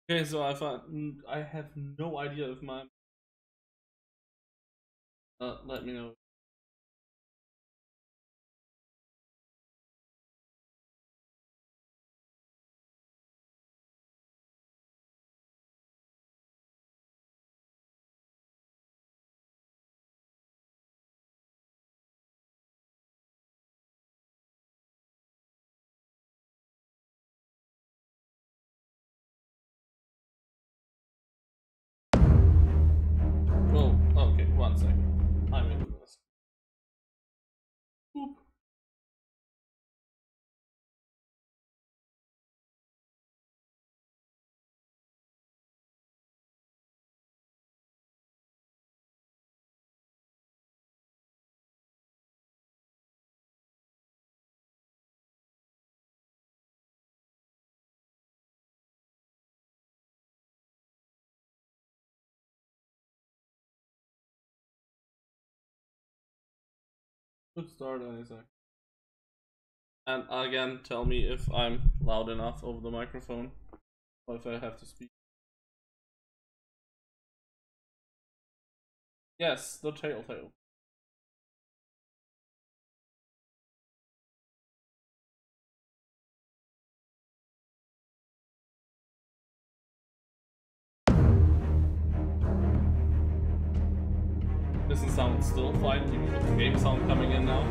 Okay, so I have no idea if my let me know. Oh, okay, 1 second. I'm into this. Boop. Good start, Isaac. And again, tell me if I'm loud enough over the microphone, or if I have to speak. Yes, the Telltale. Doesn't sound still fine, even with the game sound coming in now.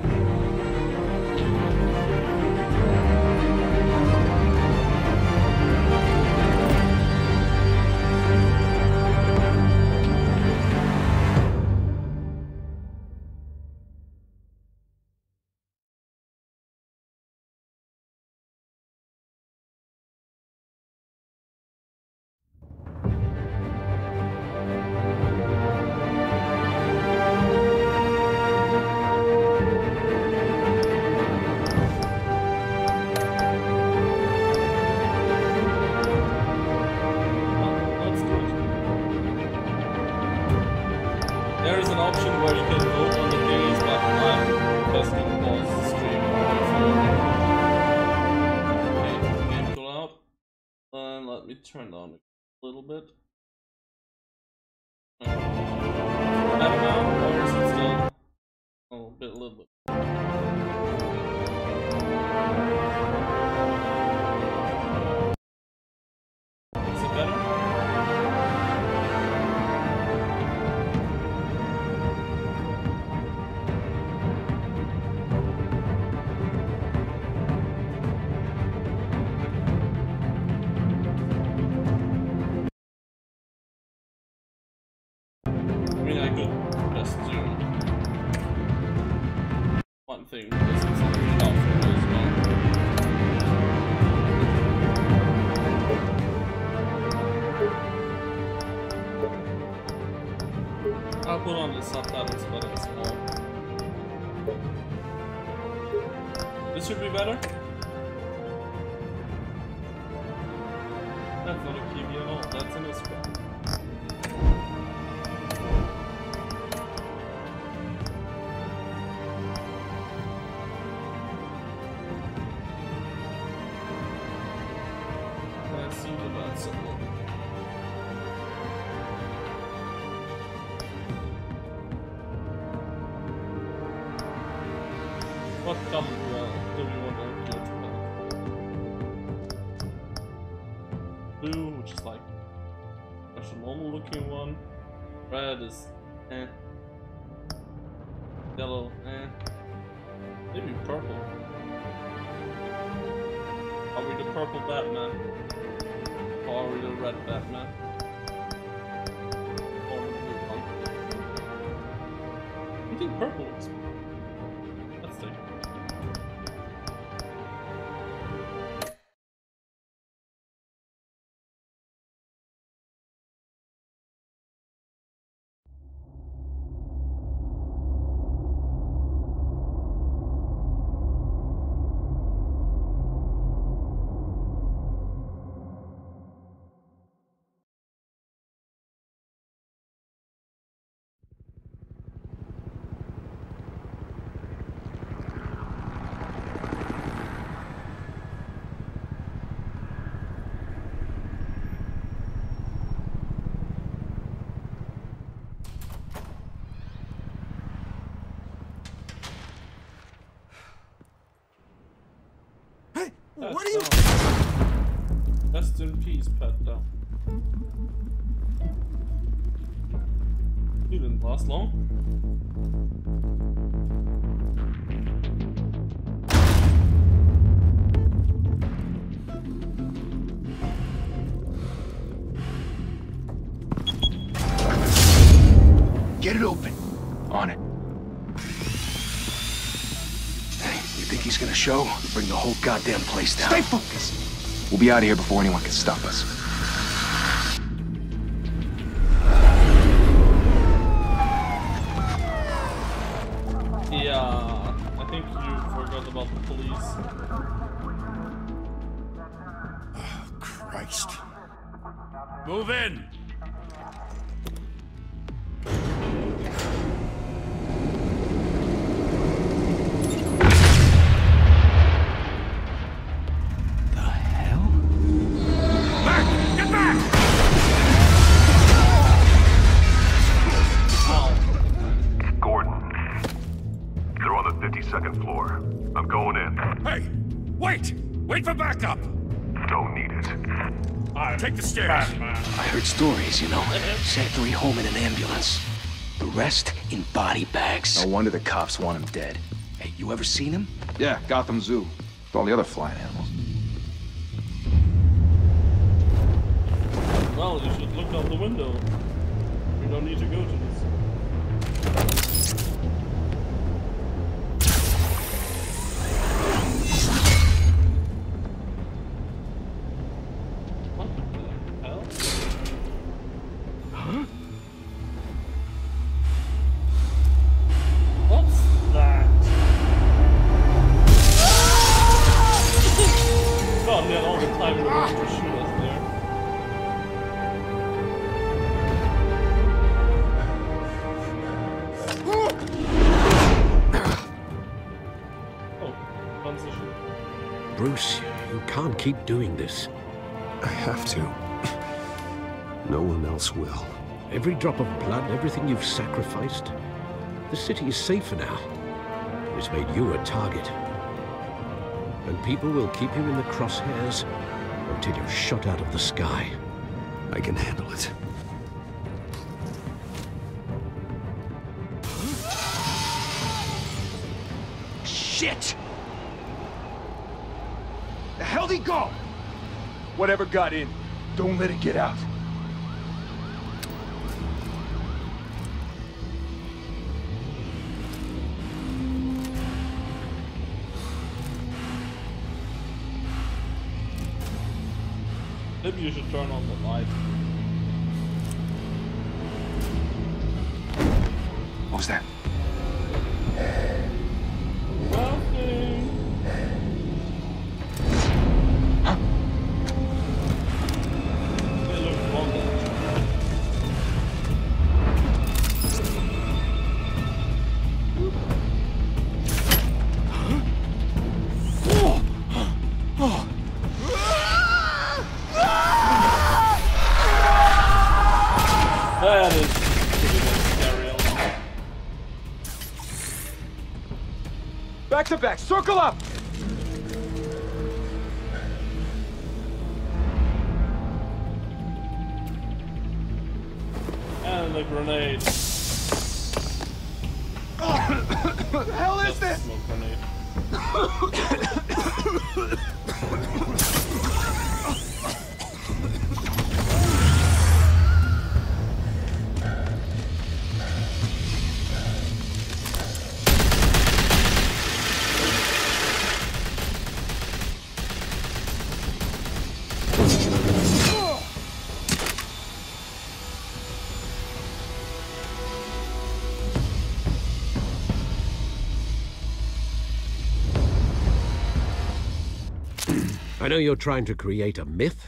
There is an option where you can vote on the thingies, but I'm just gonna pause the stream. Okay, game too loud. Let me turn down a little bit. Better now, or is it still a little bit? Is it better? I mean, I could just do one thing. This is something out for as well. I'll put on the subtitles, but it's more. This should be better. That's not a kiwi at all. That's an Iskra. Let's see what that's about. What color do you want our gear to have? Blue, which is like a normal looking one. Red is eh. Yellow, eh. Maybe purple. Are we the purple Batman? Or are we the red Batman? Or the blue one? I think purple is. Let's take it. What are you? Rest in peace, Pat down. You didn't last long. Get it open. On it. Hey, you think he's gonna show? Bring the whole goddamn place down. Stay focused. We'll be out of here before anyone can stop us. Yeah, I think you forgot about the police. Oh, Christ. Move in! The hell? Back! Get back! Gordon. They're on the 52nd floor. I'm going in. Hey! Wait! Wait for backup! Don't need it. Take the stairs. I heard stories, you know. Sent 3 home in an ambulance. The rest in body bags. No wonder the cops want him dead. Hey, you ever seen him? Yeah, Gotham Zoo. With all the other flying animals. Well, you should look out the window. We don't need to go to this. What the hell? Huh? What's that? God, man, all the time in the world to shoot us there. Oh, transition. Bruce, you can't keep doing this. I have to. No one else will. Every drop of blood, everything you've sacrificed. The city is safer now. It's made you a target. And people will keep you in the crosshairs until you're shot out of the sky. I can handle it. Shit! The hell'd he go? Whatever got in, don't let it get out. Maybe you should turn on the light. What was that? Nothing. Huh? They look wrong. That is scary. Back to back, circle up! And the grenade. What the hell is That's this? a smoke grenade. I know you're trying to create a myth,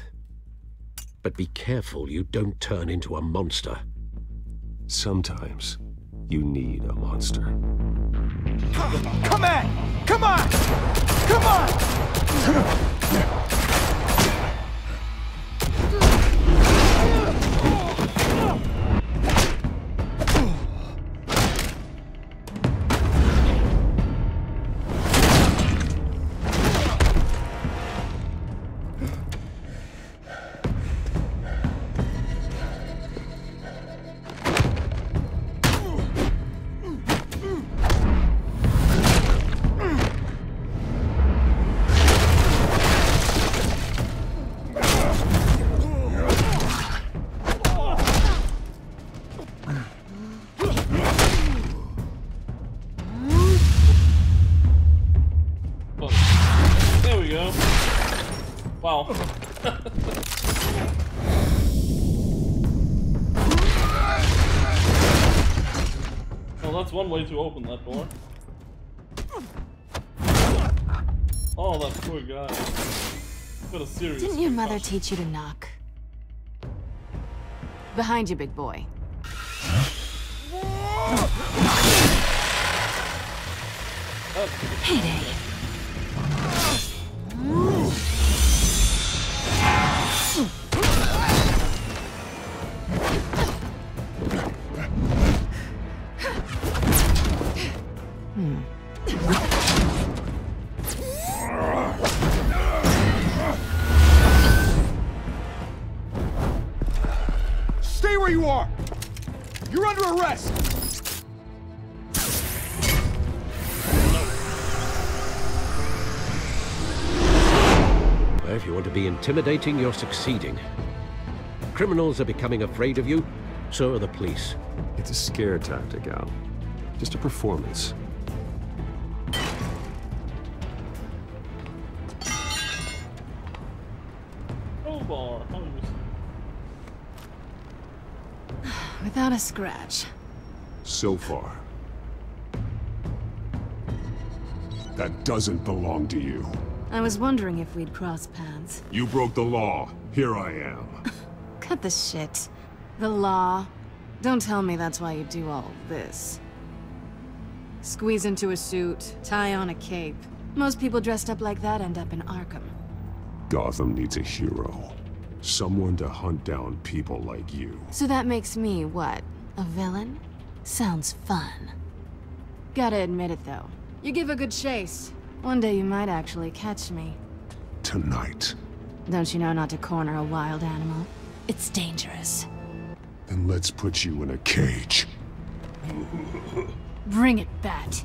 but be careful you don't turn into a monster. Sometimes you need a monster. Come on! Come on! Come on! Oh, there we go. Wow. Well, that's one way to open that door. Oh, that poor guy. Got a serious Didn't your mother concussion. teach you to knock? Behind you, big boy. Payday. Stay where you are! You're under arrest! If you want to be intimidating, you're succeeding. Criminals are becoming afraid of you, so are the police. It's a scare tactic, Al. Just a performance. Crowbar. How you Without a scratch. So far. That doesn't belong to you. I was wondering if we'd cross paths. You broke the law. Here I am. Cut the shit. The law. Don't tell me that's why you do all this. Squeeze into a suit, tie on a cape. Most people dressed up like that end up in Arkham. Gotham needs a hero. Someone to hunt down people like you. So that makes me, what, a villain? Sounds fun. Gotta admit it, though. You give a good chase. One day you might actually catch me. Tonight. Don't you know not to corner a wild animal? It's dangerous. Then let's put you in a cage. Bring it, Bat.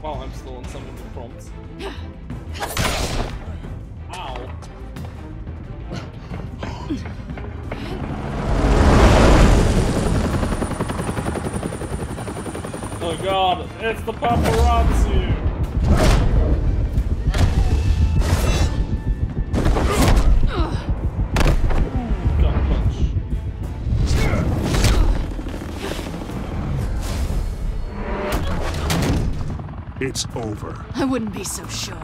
Wow, I'm still on some of the prompts. Ow. Oh god, it's the paparazzi! Gun punch. It's over. I wouldn't be so sure.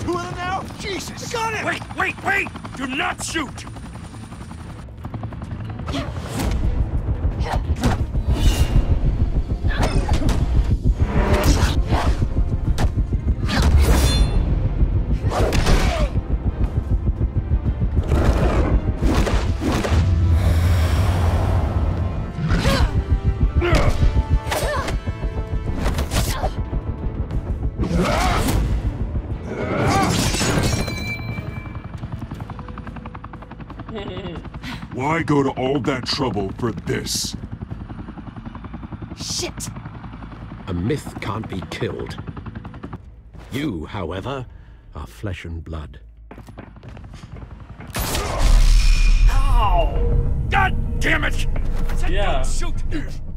Who in now? Jesus! Got it! Wait! Do not shoot! Why go to all that trouble for this? Shit! A myth can't be killed. You, however, are flesh and blood. Ow! God damn it! I said Yeah. don't shoot!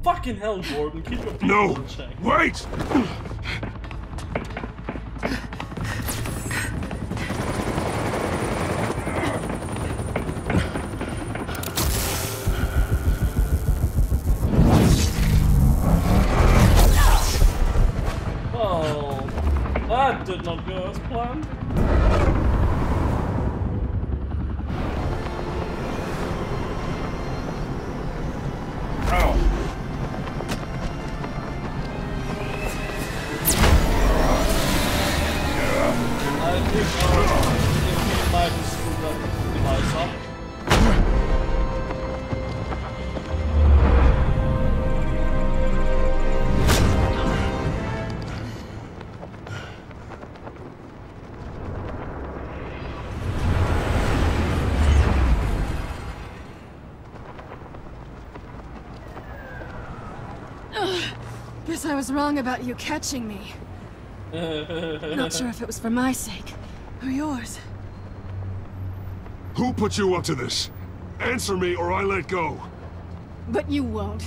Fucking hell, Gordon, keep your people No! in check. Wait! did not go as planned. Guess I was wrong about you catching me. Not sure if it was for my sake or yours. Who put you up to this? Answer me or I let go. But you won't.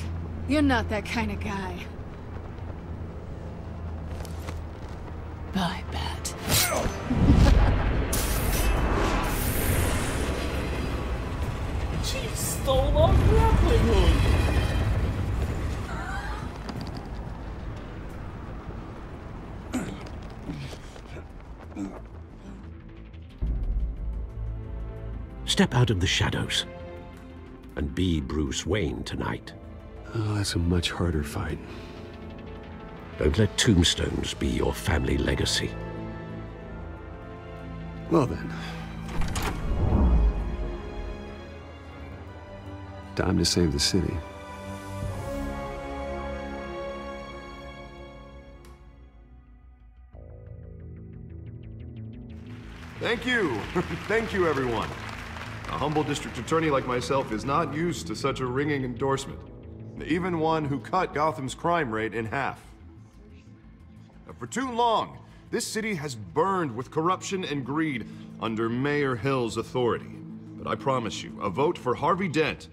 You're not that kind of guy. Bye, Bat. She stole our grappling hook. Step out of the shadows and be Bruce Wayne tonight. Oh, that's a much harder fight. Don't let tombstones be your family legacy. Well then. Time to save the city. Thank you. Thank you, everyone. A humble district attorney like myself is not used to such a ringing endorsement. Even one who cut Gotham's crime rate in half. For too long, this city has burned with corruption and greed under Mayor Hill's authority. But I promise you, a vote for Harvey Dent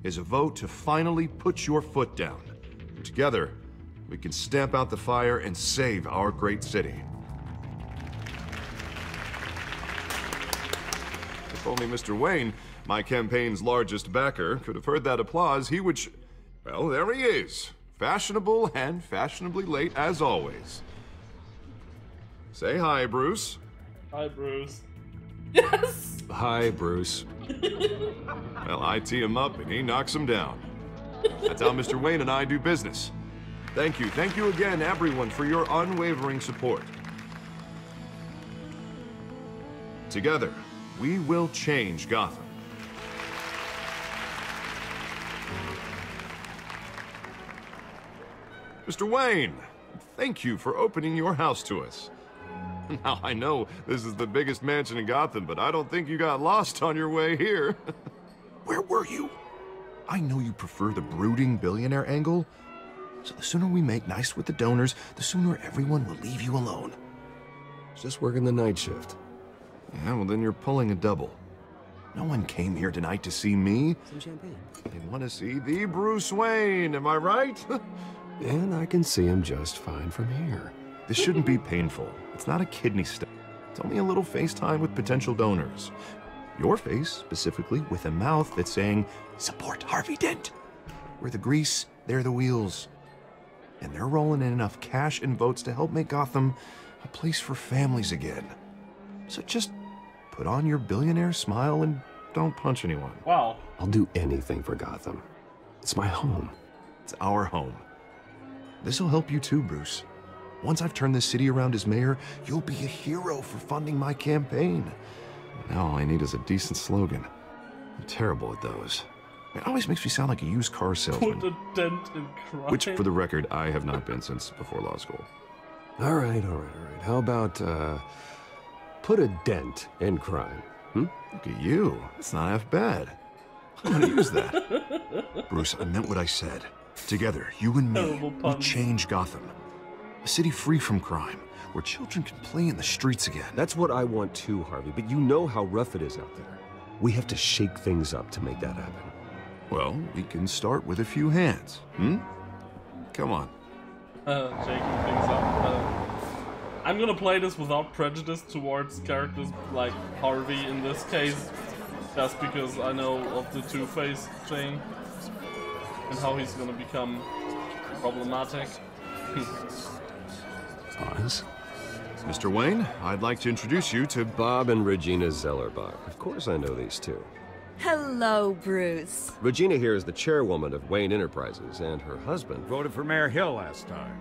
is a vote to finally put your foot down. Together, we can stamp out the fire and save our great city. If only Mr. Wayne, my campaign's largest backer, could have heard that applause, he would well, there he is. Fashionable and fashionably late as always. Say hi, Bruce. Hi, Bruce. Yes! Hi, Bruce. Well, I tee him up and he knocks him down. That's how Mr. Wayne and I do business. Thank you again, everyone, for your unwavering support. Together, we will change Gotham. Mr. Wayne, thank you for opening your house to us. Now, I know this is the biggest mansion in Gotham, but I don't think you got lost on your way here. Where were you? I know you prefer the brooding billionaire angle, so the sooner we make nice with the donors, the sooner everyone will leave you alone. Just working the night shift. Yeah, well then you're pulling a double. No one came here tonight to see me. Some champagne. They want to see the Bruce Wayne, am I right? And I can see him just fine from here. This shouldn't be painful. It's not a kidney stone. It's only a little FaceTime with potential donors. Your face, specifically, with a mouth that's saying, support Harvey Dent. We're the grease, they're the wheels. And they're rolling in enough cash and votes to help make Gotham a place for families again. So just put on your billionaire smile and don't punch anyone. Wow. I'll do anything for Gotham. It's my home. It's our home. This'll help you too, Bruce. Once I've turned this city around as mayor, you'll be a hero for funding my campaign. Now all I need is a decent slogan. I'm terrible at those. It always makes me sound like a used car salesman. Put a dent in crime. Which, for the record, I have not been since before law school. All right. How about, put a dent in crime, hmm? Look at you. It's not half bad. I'm gonna use that. Bruce, I meant what I said. Together, you and me, we change Gotham. A city free from crime, where children can play in the streets again. That's what I want too, Harvey, but you know how rough it is out there. We have to shake things up to make that happen. Well, we can start with a few hands, hmm? Come on. Shaking things up. I'm gonna play this without prejudice towards characters like Harvey in this case, just because I know of the Two-Face thing and how he's gonna become problematic. Oz? Mr. Wayne, I'd like to introduce you to Bob and Regina Zellerbach. Of course I know these two. Hello, Bruce. Regina here is the chairwoman of Wayne Enterprises, and her husband... Voted for Mayor Hill last time.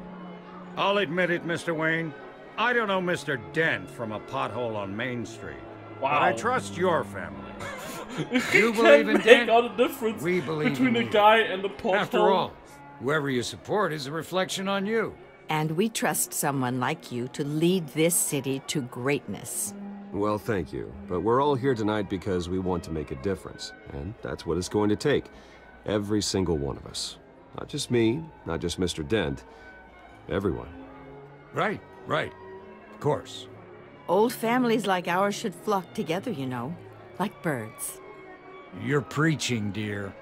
I'll admit it, Mr. Wayne. I don't know Mr. Dent from a pothole on Main Street. Wow. But I trust your family. You believe in make Dent? all the difference We believe between in a you. guy and a pothole. After all, whoever you support is a reflection on you. And we trust someone like you to lead this city to greatness. Well, thank you. But we're all here tonight because we want to make a difference. And that's what it's going to take. Every single one of us. Not just me, not just Mr. Dent. Everyone. Right. Of course. Old families like ours should flock together, you know, like birds. You're preaching, dear.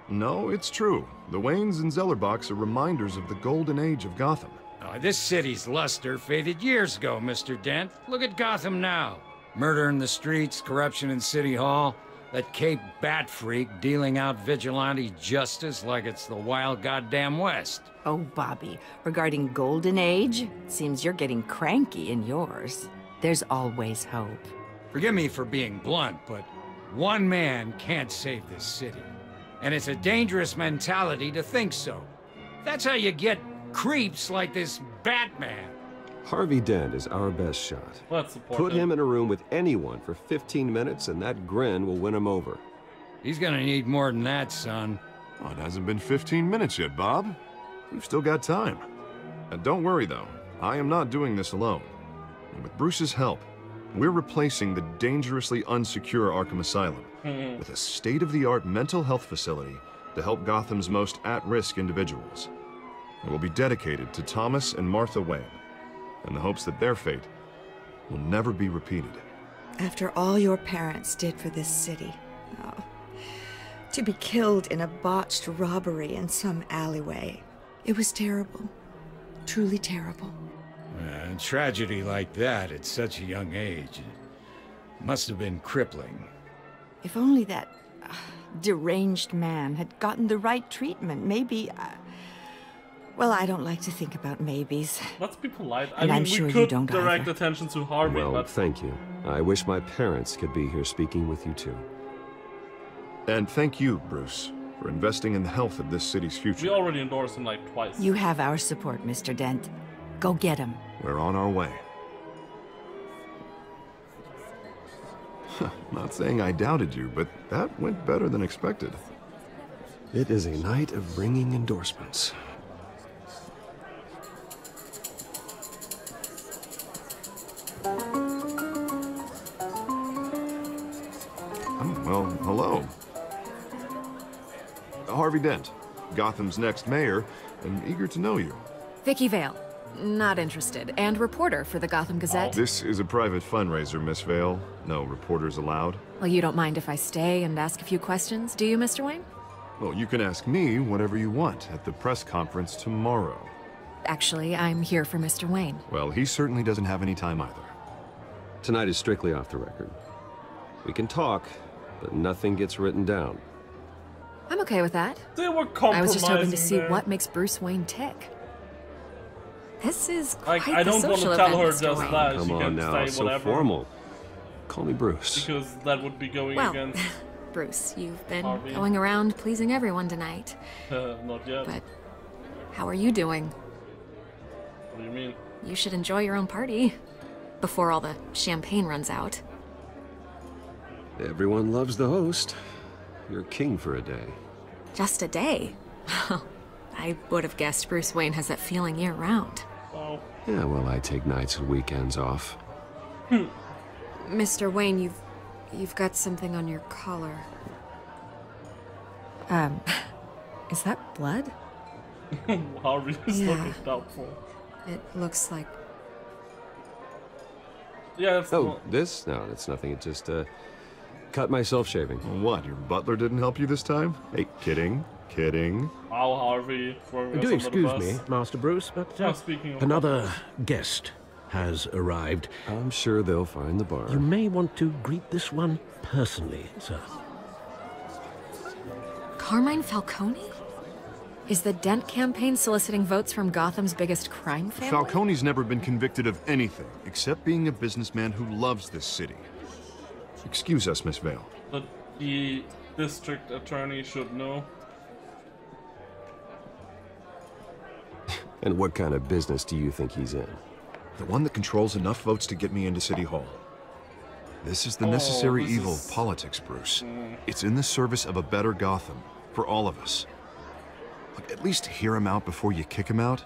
No, it's true. The Waynes and Zellerbachs are reminders of the golden age of Gotham. This city's luster faded years ago, Mr. Dent. Look at Gotham now. Murder in the streets, corruption in City Hall, that Cape Bat freak dealing out vigilante justice like it's the wild goddamn West. Oh, Bobby, regarding Golden Age, it seems you're getting cranky in yours. There's always hope. Forgive me for being blunt, but one man can't save this city. And it's a dangerous mentality to think so. That's how you get creeps like this Batman. Harvey Dent is our best shot. Let's support Put him in a room with anyone for 15 minutes and that grin will win him over. He's gonna need more than that, son. Oh, it hasn't been 15 minutes yet, Bob. You've still got time. And don't worry, though. I am not doing this alone. And with Bruce's help, we're replacing the dangerously unsecure Arkham Asylum with a state-of-the-art mental health facility to help Gotham's most at-risk individuals. It will be dedicated to Thomas and Martha Wayne, in the hopes that their fate will never be repeated. After all your parents did for this city, oh, to be killed in a botched robbery in some alleyway, it was terrible. Truly terrible. A tragedy like that at such a young age must have been crippling. If only that deranged man had gotten the right treatment, maybe... well, I don't like to think about maybes. Let's be polite. And I mean, I'm sure we you could don't direct either. attention to Harvey, Well, but... thank you. I wish my parents could be here speaking with you too. And thank you, Bruce, for investing in the health of this city's future. We already endorsed him like twice. You have our support, Mr. Dent. Go get him. We're on our way. Not saying I doubted you, but that went better than expected. It is a night of ringing endorsements. Well, hello. Harvey Dent, Gotham's next mayor, and eager to know you. Vicky Vale. Not interested. And reporter for the Gotham Gazette. This is a private fundraiser, Miss Vale. No reporters allowed. Well, you don't mind if I stay and ask a few questions, do you, Mr. Wayne? Well, you can ask me whatever you want at the press conference tomorrow. Actually, I'm here for Mr. Wayne. Well, he certainly doesn't have any time either. Tonight is strictly off the record. We can talk, but nothing gets written down. I'm okay with that. They were I was just hoping to see there. what makes Bruce Wayne tick. This is quite Like, I don't the want social to tell event, her Mr. just Wayne. that. Come She on can now, say so whatever. formal. Call me Bruce. Because that would be going Well, against... Bruce, you've been Harvey. going around pleasing everyone tonight. not yet. But how are you doing? What do you mean? You should enjoy your own party before all the champagne runs out. Everyone loves the host. You're king for a day. Just a day? I would have guessed Bruce Wayne has that feeling year-round. Oh. Yeah, well, I take nights and weekends off. Mr. Wayne, you've got something on your collar. Is that blood? Harvey is Yeah. looking doubtful. It looks like... Yeah, that's Oh, this? No, that's nothing. It just, cut myself shaving. What, your butler didn't help you this time? Hey, kidding. Wow, Harvey. throwing us Do under the excuse bus. me, Master Bruce, but Oh, speaking of another guest has arrived. I'm sure they'll find the bar. You may want to greet this one personally, sir. Carmine Falcone? Is the Dent campaign soliciting votes from Gotham's biggest crime family? Falcone's never been convicted of anything, except being a businessman who loves this city. Excuse us, Miss Vale. But the district attorney should know. And what kind of business do you think he's in? The one that controls enough votes to get me into City Hall. This is the necessary evil of politics, Bruce. It's in the service of a better Gotham, for all of us. Look, at least hear him out before you kick him out.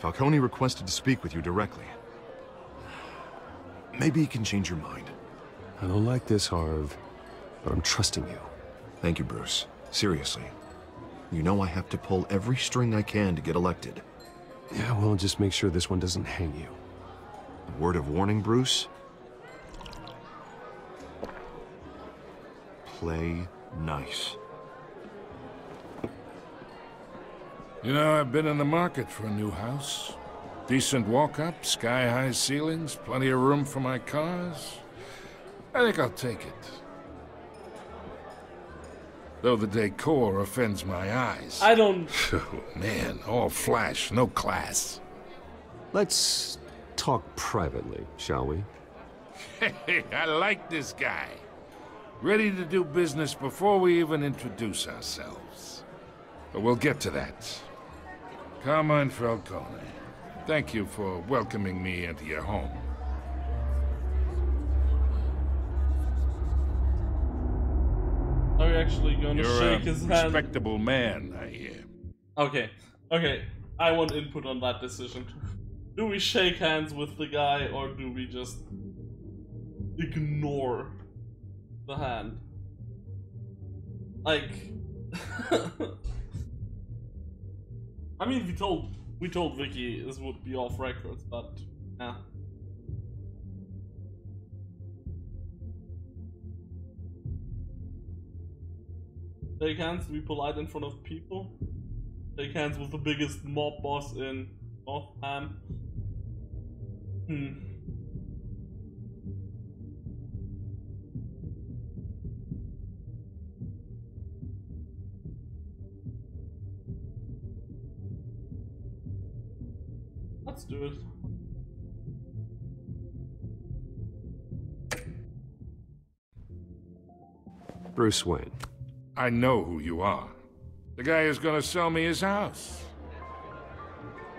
Falcone requested to speak with you directly. Maybe he can change your mind. I don't like this, Harv, but I'm trusting you. Thank you, Bruce. Seriously. You know I have to pull every string I can to get elected. Yeah, well, just make sure this one doesn't hang you. A word of warning, Bruce? Play nice. You know, I've been in the market for a new house. Decent walk-up, sky-high ceilings, plenty of room for my cars. I think I'll take it. Though the decor offends my eyes. I don't... Oh, man, all flash, no class. Let's talk privately, shall we? Hey, I like this guy. Ready to do business before we even introduce ourselves. But we'll get to that. Carmine Falcone, thank you for welcoming me into your home. Are you actually gonna shake his You're a hand? respectable man, I hear. Okay, okay. I want input on that decision. Do we shake hands with the guy, or do we just ignore the hand? Like, I mean, we told Vicky this would be off records, but yeah. Shake hands to be polite in front of people. Shake hands with the biggest mob boss in Gotham. Let's do it. Bruce Wayne. I know who you are. The guy who's gonna sell me his house.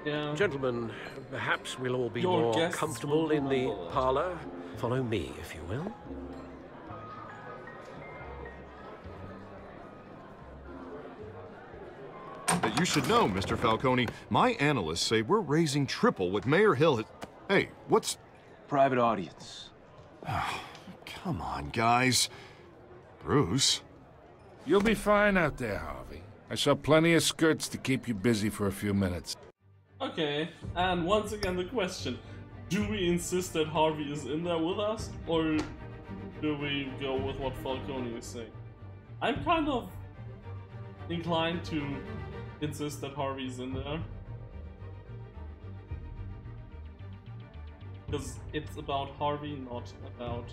Yeah. Gentlemen, perhaps we'll all be Your more guests comfortable will in the remember that. parlor. Follow me, if you will. You should know, Mr. Falcone, my analysts say we're raising triple what Mayor Hill has... Hey, what's... Private audience. Come on, guys. Bruce? You'll be fine out there, Harvey. I saw plenty of skirts to keep you busy for a few minutes. Okay, and once again the question. Do we insist that Harvey is in there with us, or do we go with what Falcone is saying? I'm kind of inclined to insist that Harvey's in there. Because it's about Harvey, not about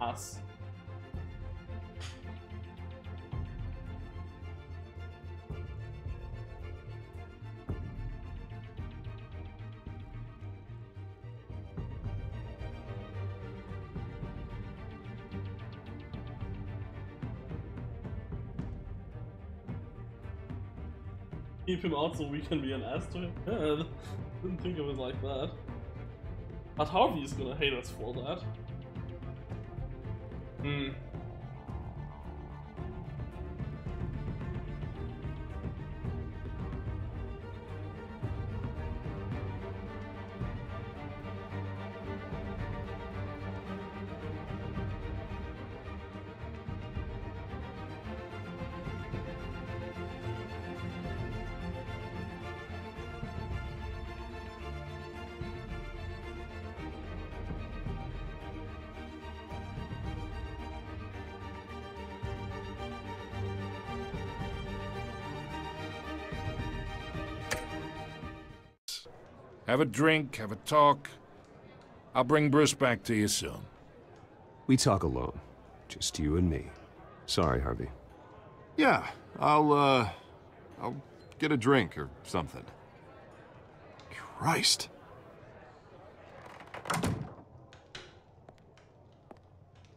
us. Keep him out so we can be an ass to him? Yeah, didn't think of it like that. But Harvey is gonna hate us for that. Have a drink, have a talk. I'll bring Bruce back to you soon. We talk alone. Just you and me. Sorry, Harvey. Yeah, I'll get a drink or something. Christ.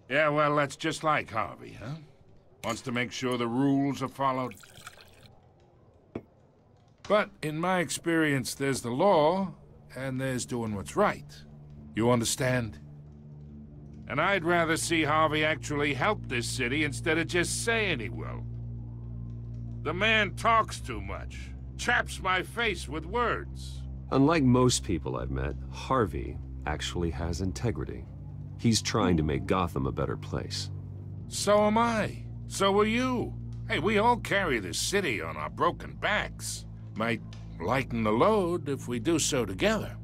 Yeah, well, that's just like Harvey, huh? Wants to make sure the rules are followed. But in my experience, there's the law, and there's doing what's right. You understand? And I'd rather see Harvey actually help this city instead of just saying he will. The man talks too much, chaps my face with words. Unlike most people I've met, Harvey actually has integrity. He's trying to make Gotham a better place. So am I. So are you. Hey, we all carry this city on our broken backs. Might lighten the load if we do so together.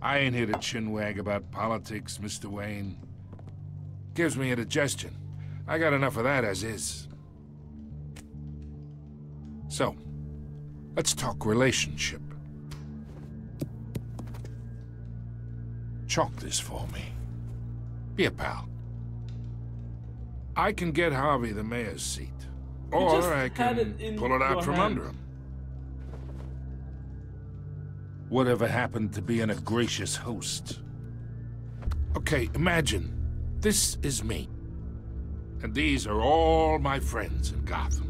I ain't here to chinwag about politics, Mr. Wayne. Gives me indigestion. I got enough of that as is. So, let's talk relationship. Chalk this for me. Be a pal. I can get Harvey the mayor's seat. Or I can pull it out from under him. Whatever happened to being a gracious host? Okay, imagine. This is me. And these are all my friends in Gotham.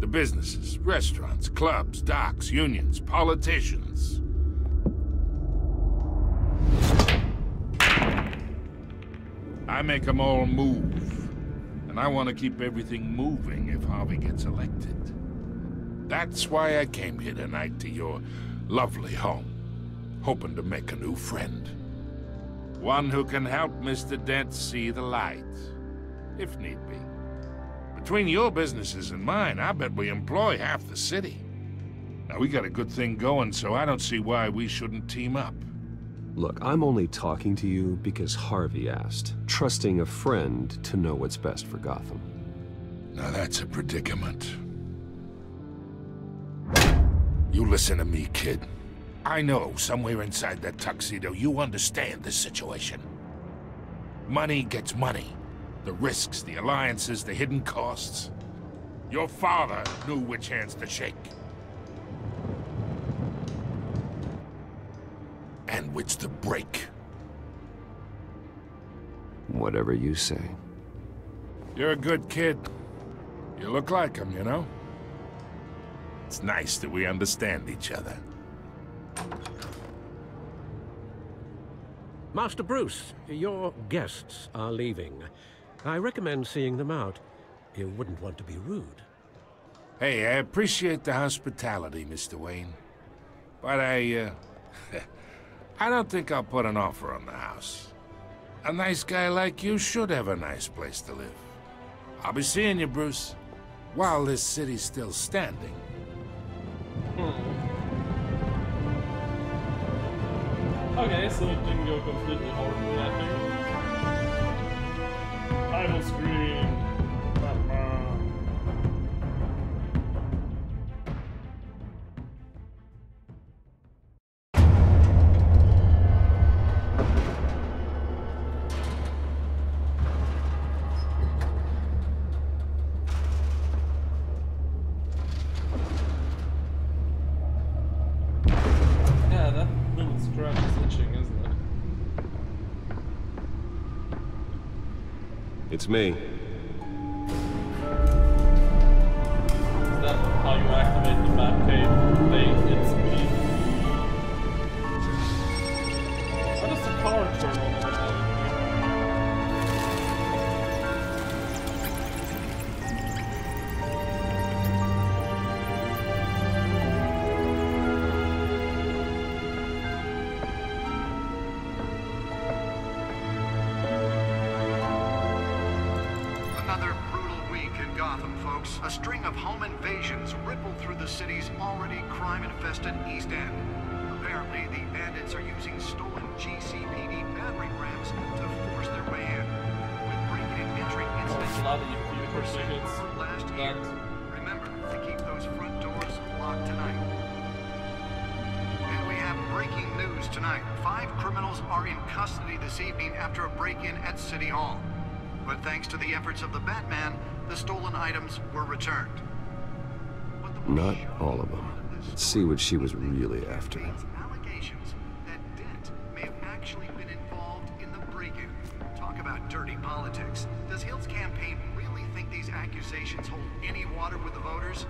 The businesses, restaurants, clubs, docks, unions, politicians. I make them all move. And I want to keep everything moving if Harvey gets elected. That's why I came here tonight to your lovely home, hoping to make a new friend. One who can help Mr. Dent see the light, if need be. Between your businesses and mine, I bet we employ half the city. Now, we got a good thing going, so I don't see why we shouldn't team up. Look, I'm only talking to you because Harvey asked, trusting a friend to know what's best for Gotham. Now that's a predicament. You listen to me, kid. I know somewhere inside that tuxedo you understand this situation. Money gets money. The risks, the alliances, the hidden costs. Your father knew which hands to shake. And which to break. Whatever you say. You're a good kid. You look like him, you know? It's nice that we understand each other. Master Bruce, your guests are leaving. I recommend seeing them out. You wouldn't want to be rude. Hey, I appreciate the hospitality, Mr. Wayne. But I don't think I'll put an offer on the house. A nice guy like you should have a nice place to live. I'll be seeing you, Bruce, while this city's still standing. Okay, so it didn't go completely horribly, I think. Title screen. It's me. Is that how you activate the Batcave thing? It's me. How does the car turn on? A string of home invasions rippled through the city's already crime-infested East End. Apparently, the bandits are using stolen GCPD battering rams to force their way in. With breaking and entering incidents last year. Remember to keep those front doors locked tonight. And we have breaking news tonight. 5 criminals are in custody this evening after a break-in at City Hall. But thanks to the efforts of the Batman, the stolen items were returned. not all of them. Let's see what she was really after. Allegations that Dent may have actually been involved in the break-in. Talk about dirty politics. Does Hill's campaign really think these accusations hold any water with the voters?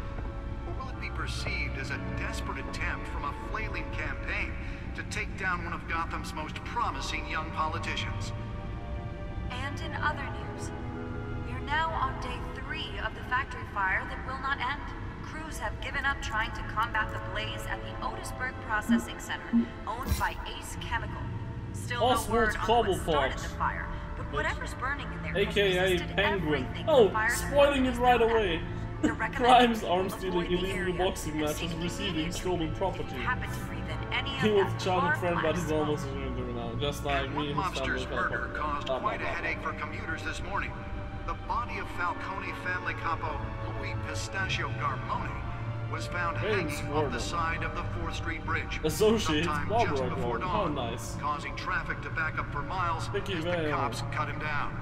Or will it be perceived as a desperate attempt from a flailing campaign to take down one of Gotham's most promising young politicians? And in other news, we're now on day 3 of the factory fire that will not end. Crews have given up trying to combat the blaze at the Otisburg Processing Center, owned by Ace Chemical. Still no word on what started the fire, but whatever's burning in there AKA Penguin. Oh, spoiling it right away. Crimes, arms dealing, illegal boxing matches, receiving stolen property. He was a childhood friend, but he's almost a stranger now. Just like me and his family. Mobster's murder caused quite a headache for commuters this morning. The body of Falcone family capo Louis Pistachio Garmone was found hanging on the side of the 4th Street Bridge sometime just before dawn, causing traffic to back up for miles as the cops cut him down.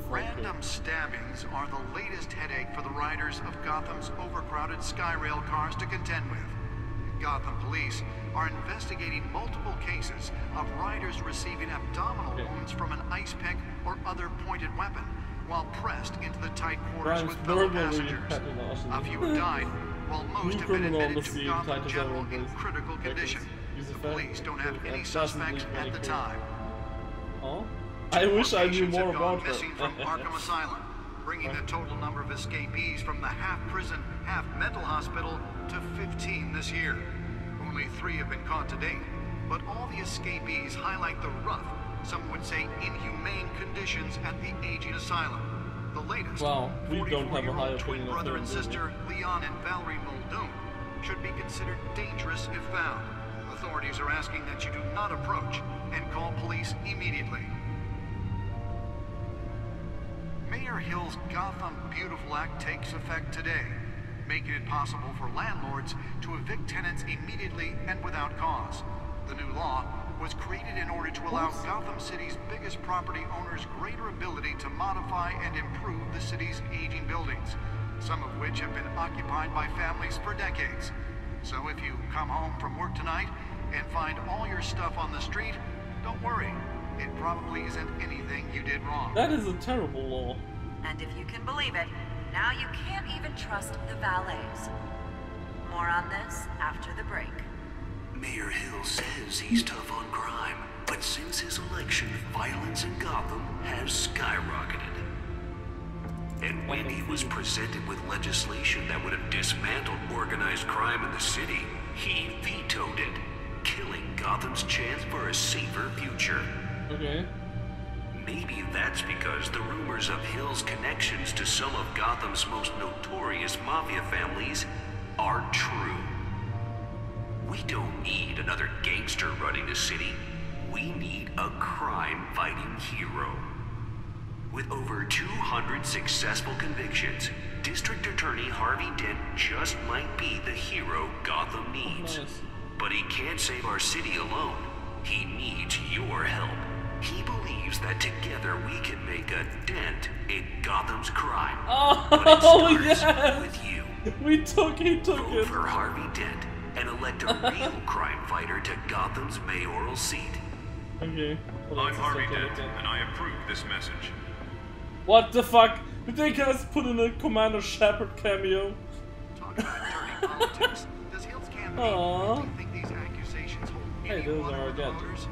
Random stabbings are the latest headache for the riders of Gotham's overcrowded Skyrail cars to contend with. Gotham police are investigating multiple cases of riders receiving abdominal wounds from an ice pick or other pointed weapon while pressed into the tight quarters with fellow passengers. A few have died, while most have been admitted to Gotham General in critical condition. The police don't have any suspects at the time. I wish I knew more about her. Missing from Arkham Asylum, bringing the total number of escapees from the half-prison, half-mental hospital to 15 this year. Only 3 have been caught to date, but all the escapees highlight the rough, some would say inhumane conditions at the aging asylum. The latest, we don't have a high twin brother and sister, Leon and Valerie Muldoon, should be considered dangerous if found. Authorities are asking that you do not approach and call police immediately. Mayor Hill's Gotham Beautiful Act takes effect today, making it possible for landlords to evict tenants immediately and without cause. The new law was created in order to allow Gotham City's biggest property owners greater ability to modify and improve the city's aging buildings, some of which have been occupied by families for decades. So if you come home from work tonight and find all your stuff on the street, don't worry. It probably isn't anything you did wrong. That is a terrible law. And if you can believe it, now you can't even trust the valets. More on this after the break. Mayor Hill says he's tough on crime, but since his election, violence in Gotham has skyrocketed. And when he was presented with legislation that would have dismantled organized crime in the city, he vetoed it, killing Gotham's chance for a safer future. Okay. Maybe that's because the rumors of Hill's connections to some of Gotham's most notorious mafia families are true. We don't need another gangster running the city. We need a crime-fighting hero. With over 200 successful convictions, District Attorney Harvey Dent just might be the hero Gotham needs. But he can't save our city alone. He needs your help. He believes that together we can make a dent in Gotham's crime. Oh, yes! With you. He took Vote it. for Harvey Dent and elect a real crime fighter to Gotham's mayoral seat. Okay. I'm Harvey Dent, and I approve this message. What the fuck? Did they guys put in a Commander Shepard cameo? Talk about dirty politics. Does Hill's campaign think these accusations hold any water with the voters?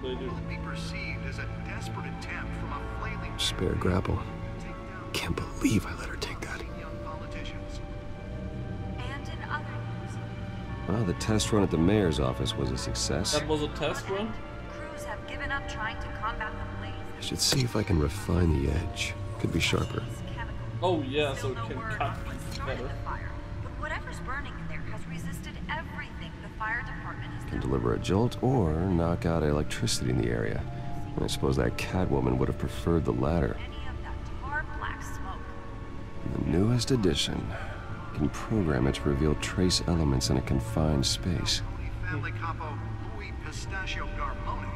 Will it be perceived as a desperate attempt from a flailing Spare grapple. Can't believe I let her take that. young politicians? And in other news, Well, the test run at the mayor's office was a success. That was a test run? crews have given up trying to combat the blaze. I should see if I can refine the edge. Could be sharper. Oh yeah, so it can cut better. But whatever's burning in there has resisted everything the fire department has Can deliver a jolt or knock out electricity in the area. I suppose that Catwoman would have preferred the latter. tar black smoke. The newest edition can program it to reveal trace elements in a confined space. Family capo Louis Pistachio Garmone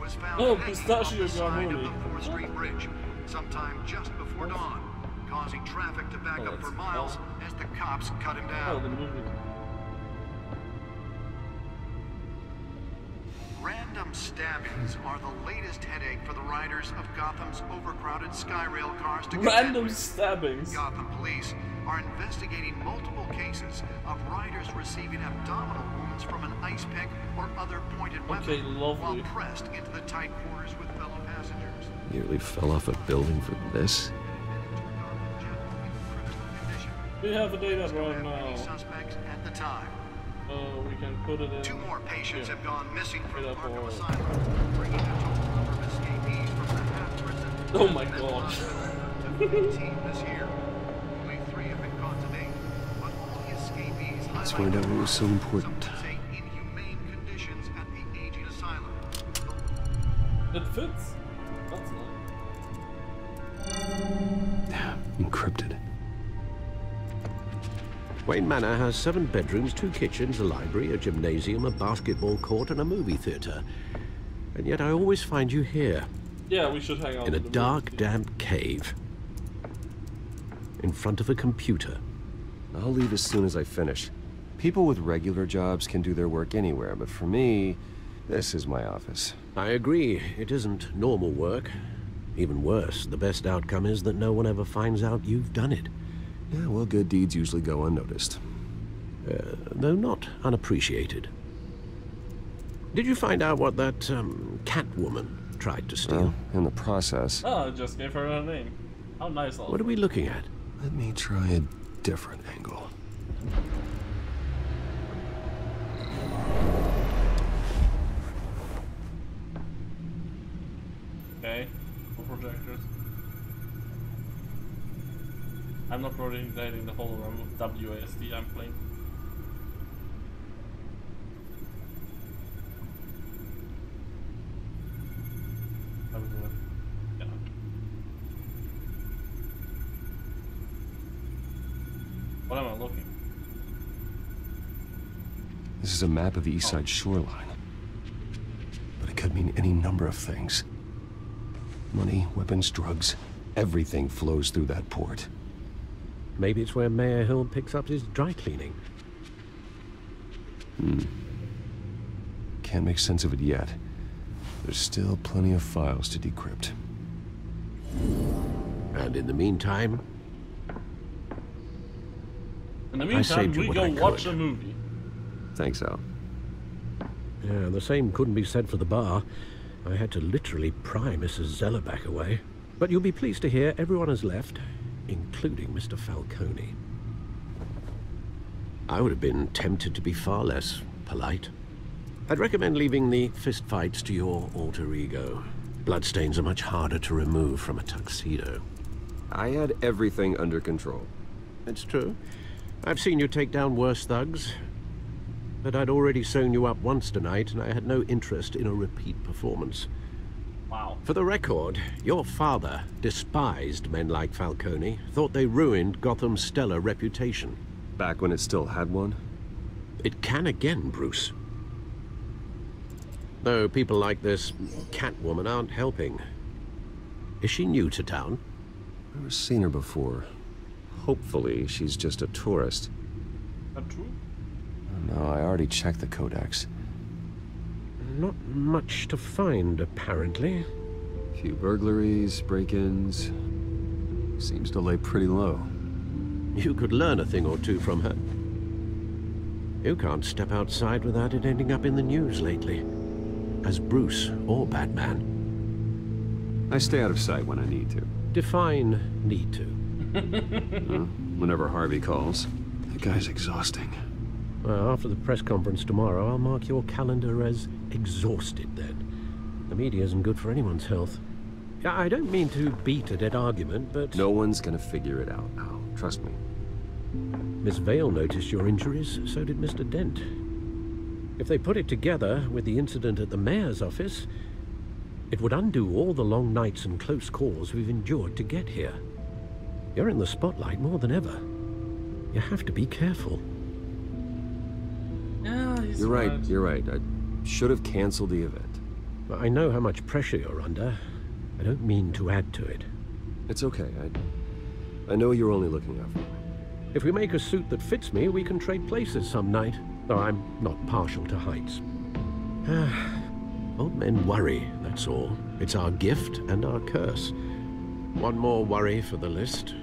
was found Oh, hanging Pistachio on the side of Garmone. the 4th Street Bridge sometime just before dawn. traffic to back up for miles as the cops cut him down. Random stabbings are the latest headache for the riders of Gotham's overcrowded Skyrail cars to Random stabbings. Gotham police are investigating multiple cases of riders receiving abdominal wounds from an ice pick or other pointed weapon while pressed into the tight quarters with fellow passengers. Nearly fell off a building for this. We have a data right now. Suspects at the time. We can put it in. 2 more patients have gone missing from Arkham Asylum, bringing the total number of escapees from the half prison. Oh my god. 15 this year. Only 3 have been caught to date, but all the escapees Let's find out what was so important. say inhumane conditions at the aging asylum. It fits. That's nice. Encrypted. Wayne Manor has 7 bedrooms, 2 kitchens, a library, a gymnasium, a basketball court, and a movie theater. And yet I always find you here. Yeah, we should hang out in a dark, damp cave. In front of a computer. I'll leave as soon as I finish. People with regular jobs can do their work anywhere, but for me, this is my office. I agree. It isn't normal work. Even worse, the best outcome is that no one ever finds out you've done it. Yeah, well, good deeds usually go unnoticed. Though not unappreciated. Did you find out what that, Catwoman tried to steal? Well, in the process. Oh, I just gave her a name. How nice of What are we looking at? Let me try a different angle. Okay, projectors. I'm not rotating the hologram with WASD, I'm playing. Yeah. What am I looking? This is a map of the East Side shoreline. But it could mean any number of things. Money, weapons, drugs, everything flows through that port. Maybe it's where Mayor Hill picks up his dry cleaning. Can't make sense of it yet. There's still plenty of files to decrypt. And in the meantime... we go watch a movie. Thanks, Al. Yeah, the same couldn't be said for the bar. I had to literally pry Mrs. Zeller back away. But you'll be pleased to hear everyone has left, including Mr. Falcone. I would have been tempted to be far less polite. I'd recommend leaving the fistfights to your alter ego. Bloodstains are much harder to remove from a tuxedo. I had everything under control. It's true. I've seen you take down worse thugs. But I'd already sewn you up once tonight, and I had no interest in a repeat performance. Wow. For the record, your father despised men like Falcone, thought they ruined Gotham's stellar reputation. Back when it still had one? It can again, Bruce. Though people like this Catwoman aren't helping. Is she new to town? I've never seen her before. Hopefully, she's just a tourist. That true? No, I already checked the codex. Not much to find, apparently. A few burglaries, break-ins. Seems to lay pretty low. You could learn a thing or two from her. You can't step outside without it ending up in the news lately. As Bruce or Batman. I stay out of sight when I need to. Define need to. Whenever Harvey calls. That guy's exhausting. Well, after the press conference tomorrow, I'll mark your calendar as exhausted then. The media isn't good for anyone's health. I don't mean to beat a dead argument, but... No one's gonna figure it out, Al. Trust me. Miss Vale noticed your injuries, so did Mr. Dent. If they put it together with the incident at the mayor's office, it would undo all the long nights and close calls we've endured to get here. You're in the spotlight more than ever. You have to be careful. Yeah, he's You're right. I should have canceled the event. I know how much pressure you're under. I don't mean to add to it. It's okay. I know you're only looking out for me. If we make a suit that fits me, we can trade places some night. Though I'm not partial to heights. Old men worry, that's all. It's our gift and our curse. One more worry for the list.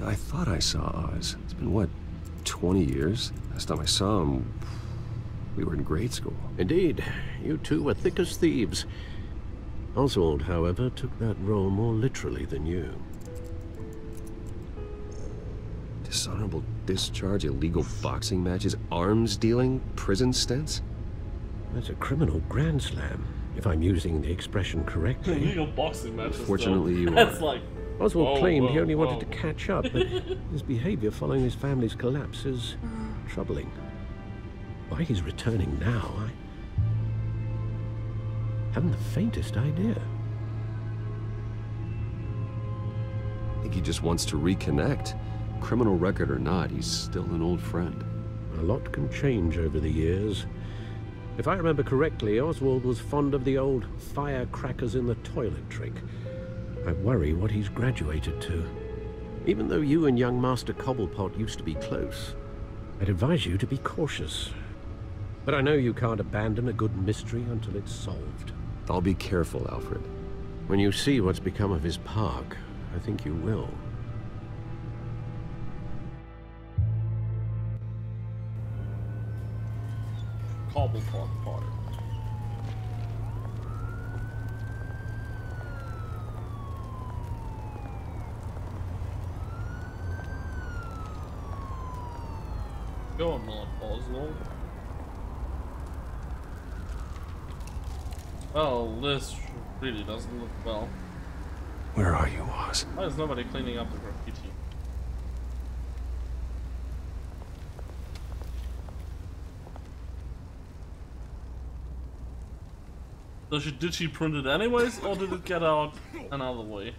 I thought I saw Oz. It's been, what, 20 years? Last time I saw him, we were in grade school. Indeed. You two were thick as thieves. Oswald, however, took that role more literally than you. Dishonorable discharge, illegal boxing matches, arms dealing, prison stints? That's a criminal grand slam, if I'm using the expression correctly. Illegal boxing matches. Fortunately, you That's are. like. Oswald claimed he only wanted to catch up, but his behavior following his family's collapse is troubling. Why he's returning now, I haven't the faintest idea. I think he just wants to reconnect. Criminal record or not, he's still an old friend. A lot can change over the years. If I remember correctly, Oswald was fond of the old firecrackers in the toilet trick. I worry what he's graduated to. Even though you and young Master Cobblepot used to be close, I'd advise you to be cautious. But I know you can't abandon a good mystery until it's solved. I'll be careful, Alfred. When you see what's become of his park, I think you will. Cobblepot Park. Go on, Oswald. Well, this really doesn't look well. Where are you, Oz? Why is nobody cleaning up the graffiti? Did she print it anyways, or did it get out another way?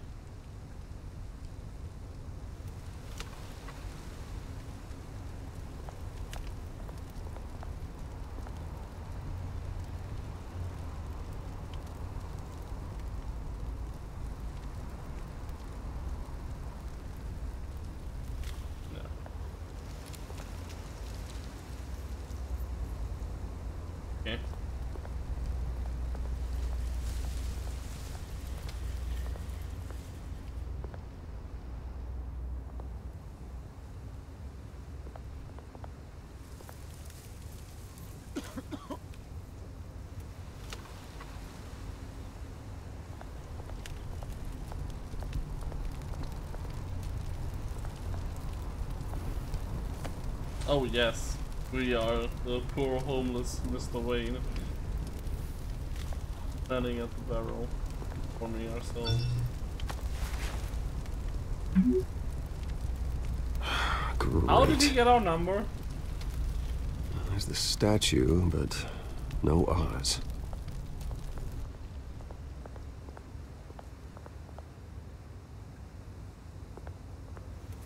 Okay. Oh yes, we are the poor homeless Mr. Wayne. Standing at the barrel, warming ourselves. Great. How did he get our number? There's the statue, but no Oz.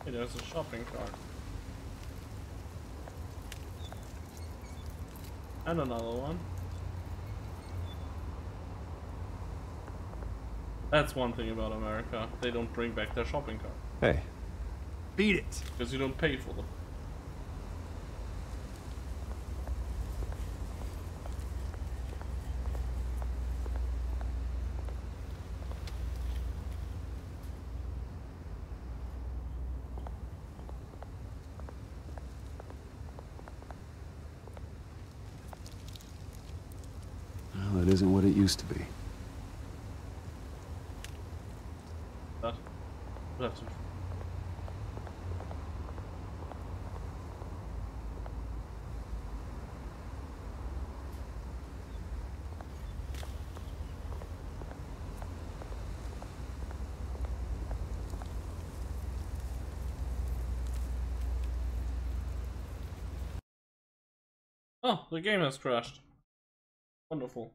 Hey, there's a shopping cart. And another one. That's one thing about America. They don't bring back their shopping cart. Hey. Beat it! Because you don't pay for them. Well, that isn't what it used to be. That's Oh, the game has crashed. Wonderful.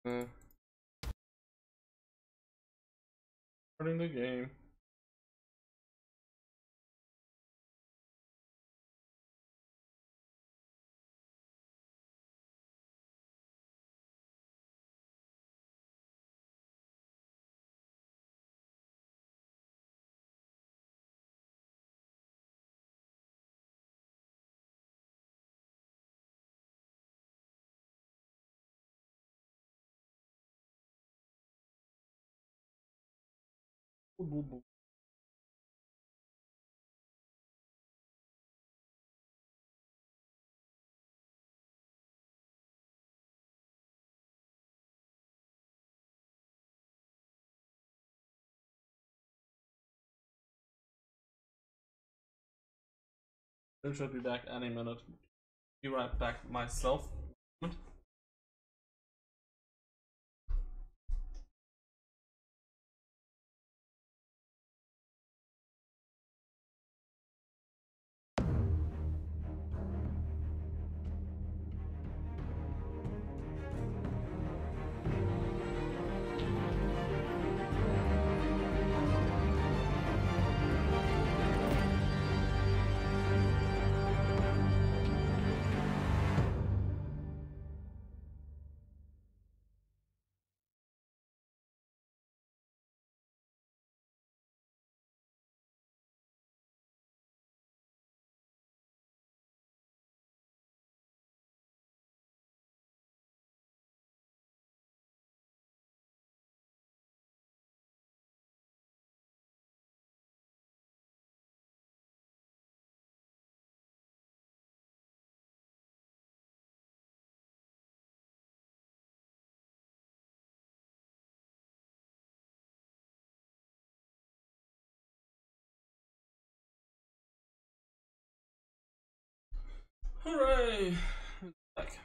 Starting the game. I should be back any minute. Be right back myself. Hooray! Back.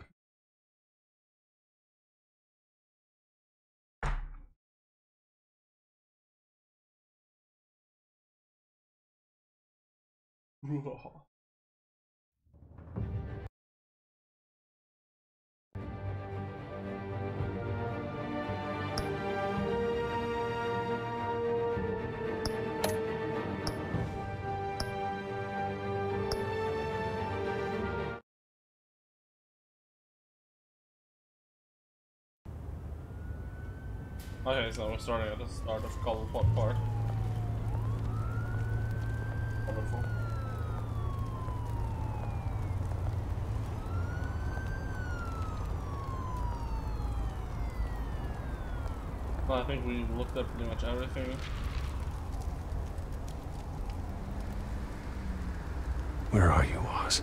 Okay, so we're starting at the start of Colorpot Park. Wonderful. Well, I think we looked at pretty much everything. Where are you, Oz?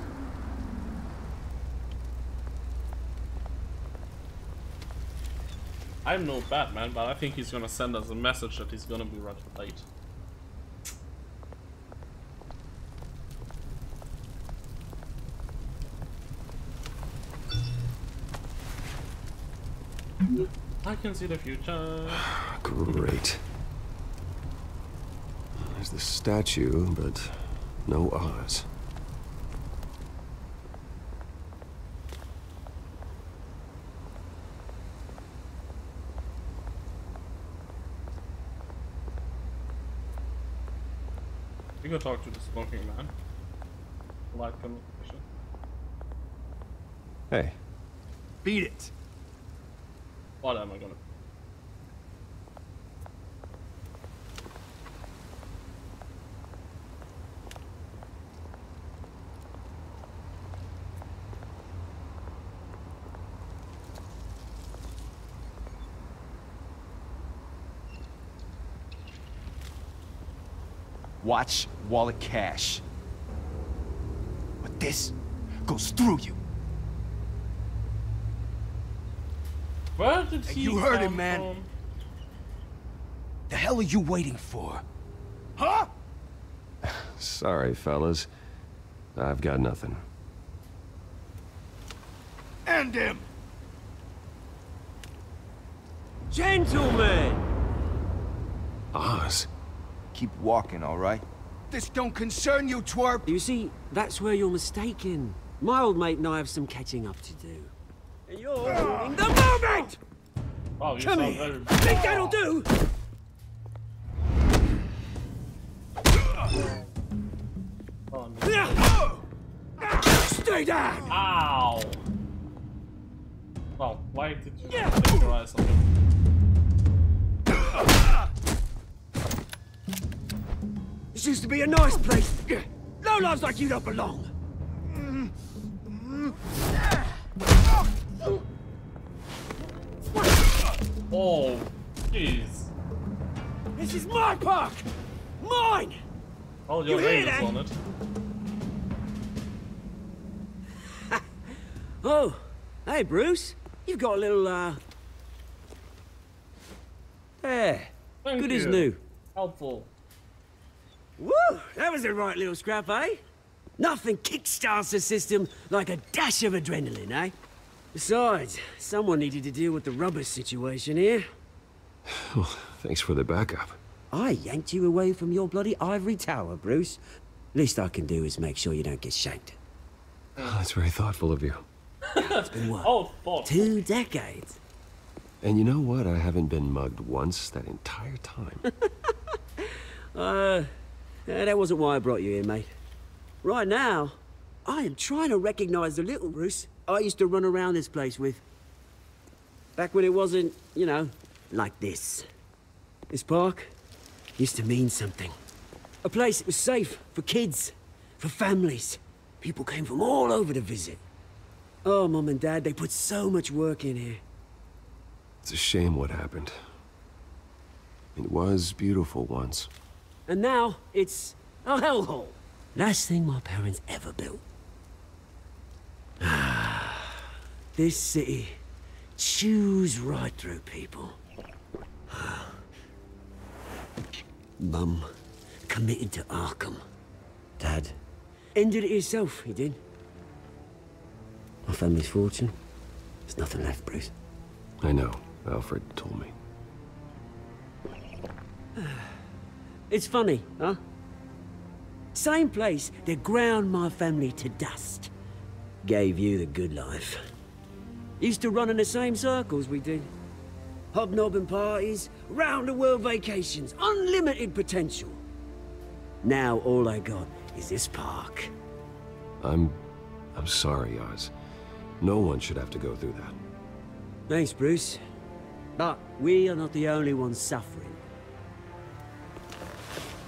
I'm no Batman, but I think he's gonna send us a message that he's gonna be running late. I can see the future. Great. There's the statue, but no Oz. We go talk to the smoking man. Light conversation. Hey. Beat it. What am I gonna? Watch wallet cash. But this goes through you. Where did he You heard it, come man. from? The hell are you waiting for? Huh? Sorry, fellas. I've got nothing. End him! Gentlemen! Oz. Keep walking, all right? This don't concern you, twerp! You see, that's where you're mistaken. My old mate and I have some catching up to do. And you're ruining the moment! Oh, you Come sound here. very... Think that'll do? Oh, no. Stay down! Ow! Well, why did you take your eyes on him? This used to be a nice place. No lives like you don't belong. Oh, jeez. This is my park! Mine! Hold your You hear labels that? on it. Oh, hey, Bruce. You've got a little, There. Thank Good you. as new. Helpful. Woo! That was a right little scrap, eh? Nothing kickstarts the system like a dash of adrenaline, eh? Besides, someone needed to deal with the rubber situation here. Oh, thanks for the backup. I yanked you away from your bloody ivory tower, Bruce. Least I can do is make sure you don't get shanked. Oh, that's very thoughtful of you. It's been what? Oh, thought. 2 decades. And you know what? I haven't been mugged once that entire time. That wasn't why I brought you here, mate. Right now, I am trying to recognize the little Bruce I used to run around this place with. Back when it wasn't, you know, like this. This park used to mean something. A place that was safe for kids, for families. People came from all over to visit. Oh, Mum and Dad, they put so much work in here. It's a shame what happened. It was beautiful once. And now, it's a hellhole. Last thing my parents ever built. This city chews right through people. Mum committed to Arkham. Dad ended it himself, he did. My family's fortune, there's nothing left, Bruce. I know. Alfred told me. It's funny, huh? Same place that ground my family to dust. Gave you the good life. Used to run in the same circles we did. Hobnobbing parties, round-the-world vacations, unlimited potential. Now all I got is this park. I'm sorry, Oz. No one should have to go through that. Thanks, Bruce. But we are not the only ones suffering.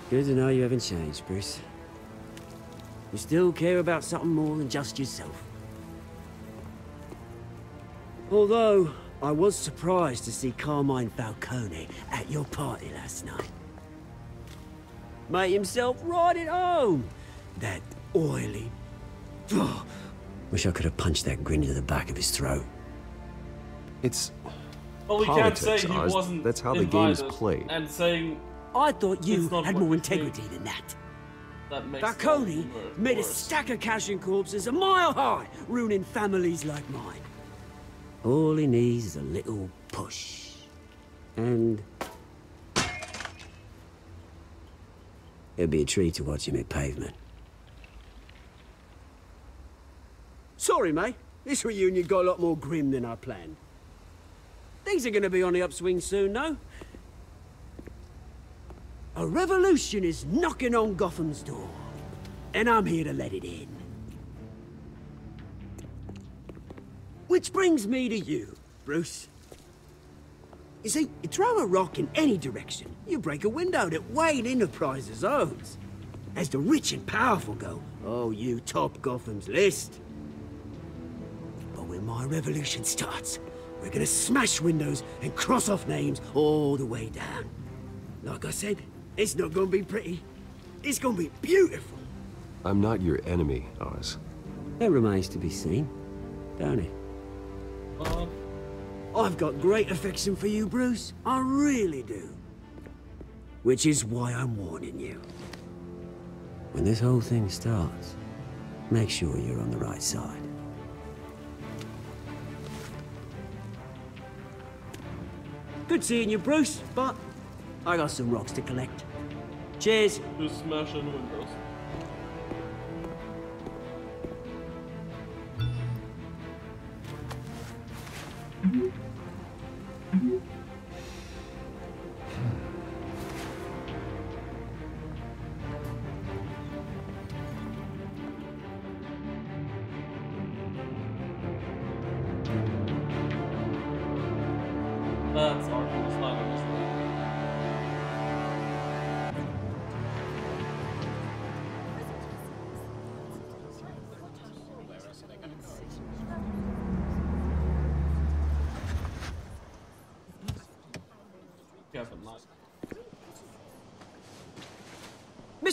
Good to know you haven't changed, Bruce. You still care about something more than just yourself. Although, I was surprised to see Carmine Falcone at your party last night. Made himself right at home. That oily... Oh, wish I could have punched that grin into the back of his throat. It's Well, we politics, can't say he Oz. wasn't That's how the game is invited, played. And saying I thought you it's not had what more you integrity think. than that. That makes Falcone it made a worse. stack of cash and corpses a mile high, ruining families like mine. All he needs is a little push. And... it'd be a treat to watch him hit pavement. Sorry, mate. This reunion got a lot more grim than I planned. Things are gonna be on the upswing soon, no? A revolution is knocking on Gotham's door. And I'm here to let it in. Which brings me to you, Bruce. You see, you throw a rock in any direction, you break a window that Wayne Enterprises owns. As the rich and powerful go, oh, you top Gotham's list. But when my revolution starts, we're gonna smash windows and cross off names all the way down. Like I said, it's not gonna be pretty. It's gonna be beautiful. I'm not your enemy, Oz. That remains to be seen, don't it? I've got great affection for you, Bruce. I really do. Which is why I'm warning you. When this whole thing starts, make sure you're on the right side. Good seeing you, Bruce, but I got some rocks to collect. Cheers. Just smashing windows.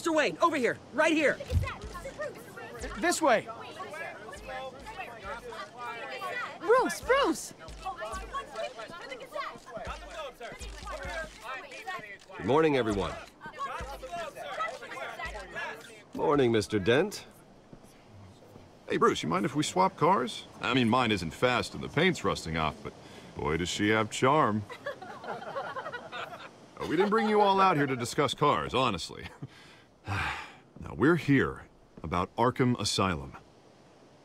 Mr. Wayne, over here, right here. This way. Bruce, Bruce! Good morning, everyone. Morning, Mr. Dent. Hey, Bruce, you mind if we swap cars? I mean, mine isn't fast and the paint's rusting off, but boy, does she have charm. We didn't bring you all out here to discuss cars, honestly. Now, we're here about Arkham Asylum.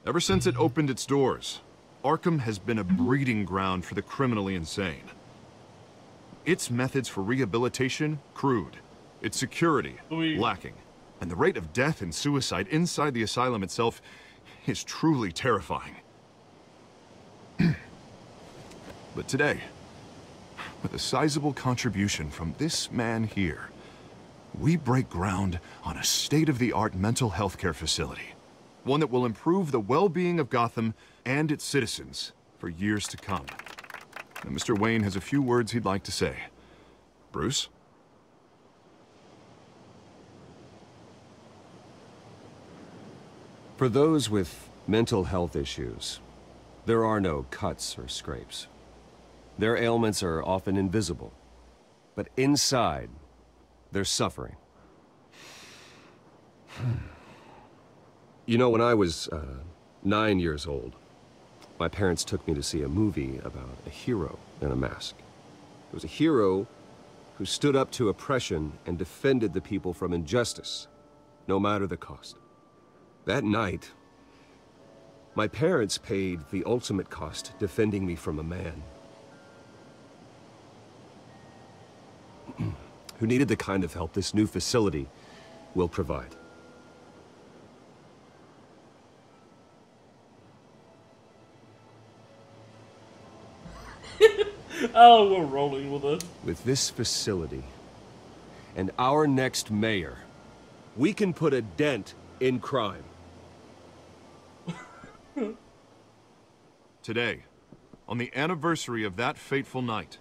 Ever since it opened its doors, Arkham has been a breeding ground for the criminally insane. Its methods for rehabilitation, crude. Its security, lacking. And the rate of death and suicide inside the asylum itself is truly terrifying. But today, with a sizable contribution from this man here, we break ground on a state-of-the-art mental health care facility. One that will improve the well-being of Gotham and its citizens for years to come. Now, Mr. Wayne has a few words he'd like to say. Bruce? For those with mental health issues, there are no cuts or scrapes. Their ailments are often invisible, but inside, they're suffering. You know, when I was 9 years old, my parents took me to see a movie about a hero in a mask. It was a hero who stood up to oppression and defended the people from injustice, no matter the cost. That night, my parents paid the ultimate cost defending me from a man who needed the kind of help this new facility will provide. Oh, we're rolling with it. With this facility and our next mayor, we can put a dent in crime. Today, on the anniversary of that fateful night,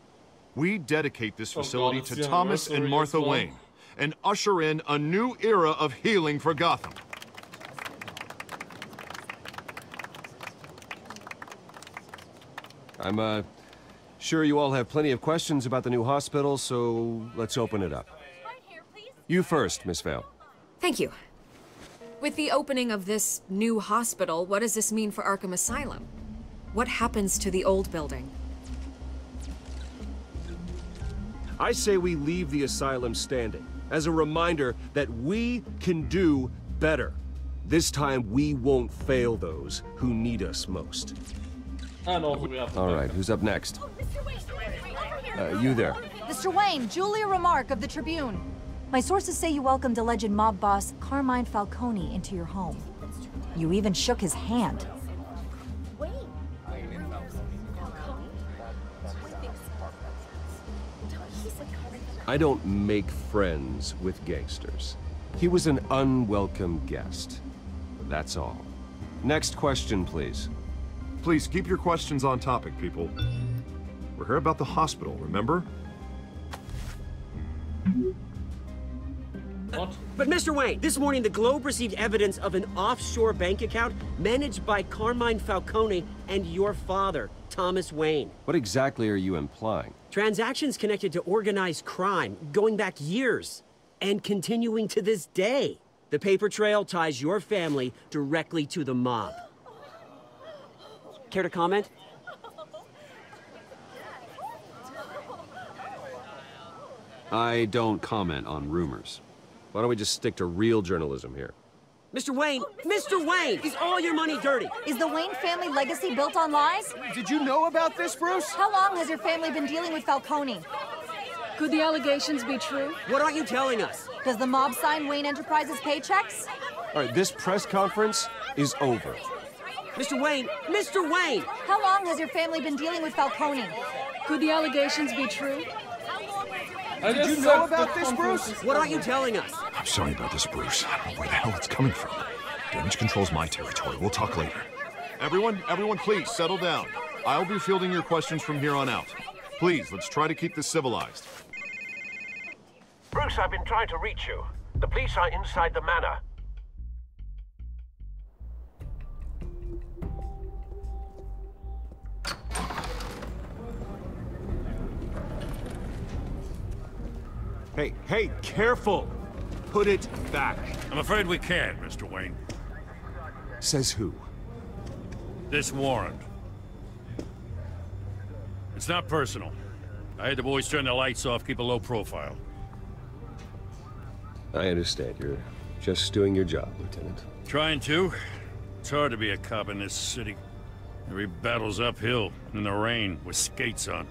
we dedicate this facility to Thomas and Martha Wayne and usher in a new era of healing for Gotham. I'm sure you all have plenty of questions about the new hospital, so let's open it up. You first, Miss Vale. Thank you. With the opening of this new hospital, what does this mean for Arkham Asylum? What happens to the old building? I say we leave the asylum standing, as a reminder that we can do better. This time, we won't fail those who need us most. And also we have to All right, who's up next? You there. Mr. Wayne, Julia Remark of the Tribune. My sources say you welcomed alleged mob boss Carmine Falcone into your home. You even shook his hand. I don't make friends with gangsters. He was an unwelcome guest. That's all. Next question, please. Please keep your questions on topic, people. We're here about the hospital, remember? But Mr. Wayne, this morning the Globe received evidence of an offshore bank account managed by Carmine Falcone and your father, Thomas Wayne. What exactly are you implying? Transactions connected to organized crime, going back years, and continuing to this day. The paper trail ties your family directly to the mob. Care to comment? I don't comment on rumors. Why don't we just stick to real journalism here? Mr. Wayne! Mr. Wayne! Is all your money dirty? Is the Wayne family legacy built on lies? Did you know about this, Bruce? How long has your family been dealing with Falcone? Could the allegations be true? What aren't you telling us? Does the mob sign Wayne Enterprises paychecks? All right, this press conference is over. Mr. Wayne! Mr. Wayne! How long has your family been dealing with Falcone? Could the allegations be true? Did you know about this, Bruce? What aren't you telling us? I'm sorry about this, Bruce. I don't know where the hell it's coming from. Damage control's my territory. We'll talk later. Everyone, please settle down. I'll be fielding your questions from here on out. Please, let's try to keep this civilized. Bruce, I've been trying to reach you. The police are inside the manor. Hey, careful! Put it back. I'm afraid we can't, Mr. Wayne. Says who? This warrant. It's not personal. I had the boys turn the lights off, keep a low profile. I understand. You're just doing your job, Lieutenant. Trying to. It's hard to be a cop in this city. Every battle's uphill, in the rain, with skates on.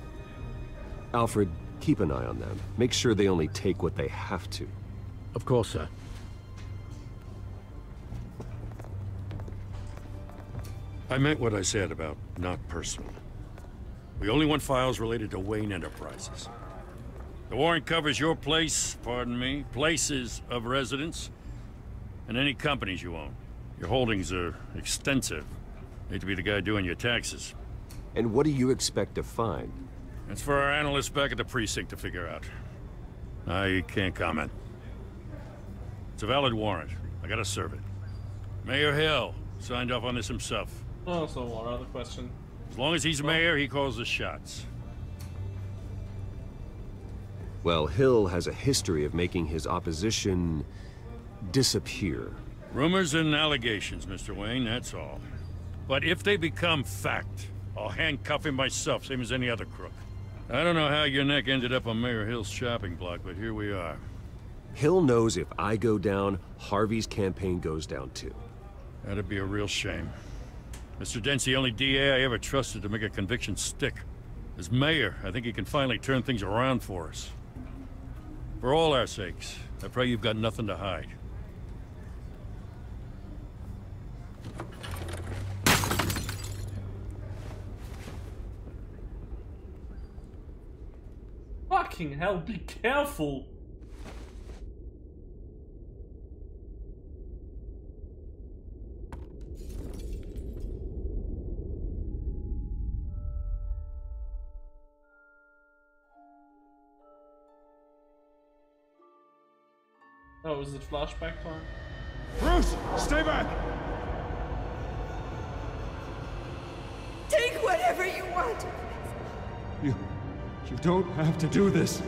Alfred, keep an eye on them. Make sure they only take what they have to. Of course, sir. I meant what I said about not personal. We only want files related to Wayne Enterprises. The warrant covers your place, pardon me, places of residence, and any companies you own. Your holdings are extensive. Need to be the guy doing your taxes. And what do you expect to find? That's for our analysts back at the precinct to figure out. I can't comment. It's a valid warrant. I gotta serve it. Mayor Hill signed off on this himself. Oh, so what other question? As long as he's mayor, he calls the shots. Well, Hill has a history of making his opposition disappear. Rumors and allegations, Mr. Wayne, that's all. But if they become fact, I'll handcuff him myself, same as any other crook. I don't know how your neck ended up on Mayor Hill's shopping block, but here we are. Hill knows if I go down, Harvey's campaign goes down too. That'd be a real shame. Mr. Dent's the only DA I ever trusted to make a conviction stick. As mayor, I think he can finally turn things around for us. For all our sakes, I pray you've got nothing to hide. Fucking hell, be careful! Oh, is it flashback time? Bruce, stay back! Take whatever you want. You don't have to do this.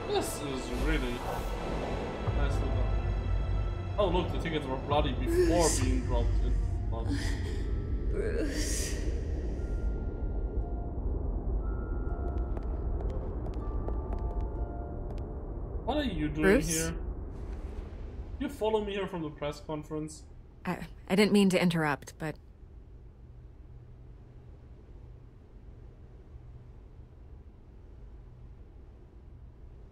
This is really nicely done. Oh look, the tickets were bloody before being dropped in blood. Bruce. What are you doing Bruce? here? You follow me here from the press conference? I didn't mean to interrupt, but...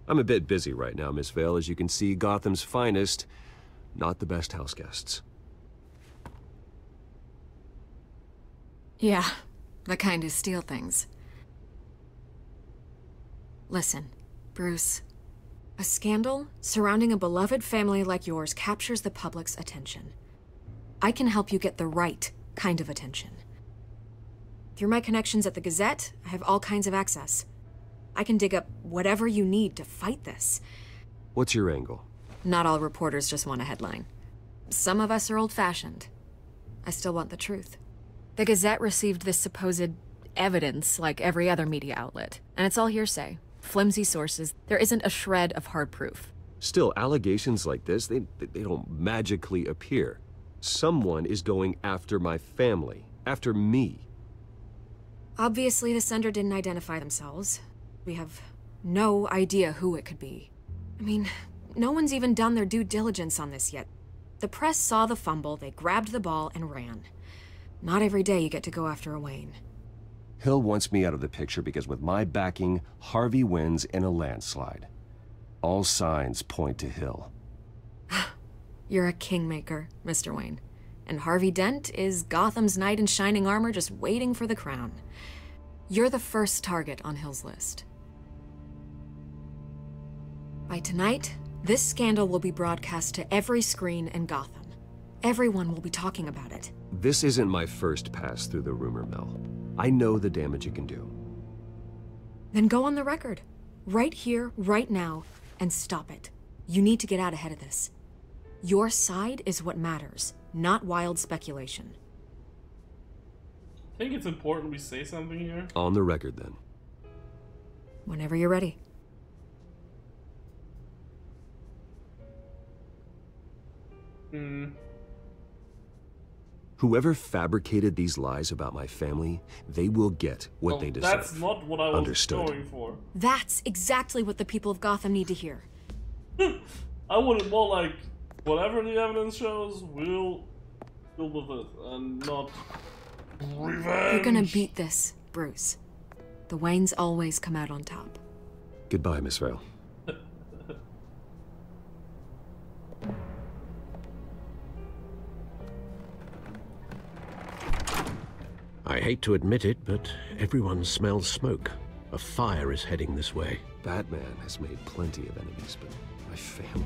I'm a bit busy right now, Miss Vale. As you can see, Gotham's finest, not the best house guests. Yeah, the kind who steal things. Listen, Bruce. A scandal surrounding a beloved family like yours captures the public's attention. I can help you get the right kind of attention. Through my connections at the Gazette, I have all kinds of access. I can dig up whatever you need to fight this. What's your angle? Not all reporters just want a headline. Some of us are old-fashioned. I still want the truth. The Gazette received this supposed evidence like every other media outlet, and it's all hearsay. Flimsy sources. There isn't a shred of hard proof. Still, allegations like this, they don't magically appear. Someone is going after my family, after me. Obviously, the sender didn't identify themselves. We have no idea who it could be. I mean, no one's even done their due diligence on this yet. The press saw the fumble, they grabbed the ball and ran. Not every day you get to go after a Wayne. Hill wants me out of the picture because with my backing, Harvey wins in a landslide. All signs point to Hill. You're a kingmaker, Mr. Wayne. And Harvey Dent is Gotham's knight in shining armor just waiting for the crown. You're the first target on Hill's list. By tonight, this scandal will be broadcast to every screen in Gotham. Everyone will be talking about it. This isn't my first pass through the rumor mill. I know the damage it can do. Then go on the record. Right here, right now, and stop it. You need to get out ahead of this. Your side is what matters, not wild speculation. I think it's important we say something here. On the record, then. Whenever you're ready. Whoever fabricated these lies about my family, they will get what they deserve. That's not what I was Understood. going for. That's exactly what the people of Gotham need to hear. I would have more like, whatever the evidence shows, we'll deal with it, and not revenge. You're gonna beat this, Bruce. The Waynes always come out on top. Goodbye, Miss Vale. I hate to admit it, but everyone smells smoke. A fire is heading this way. Batman has made plenty of enemies, but my family...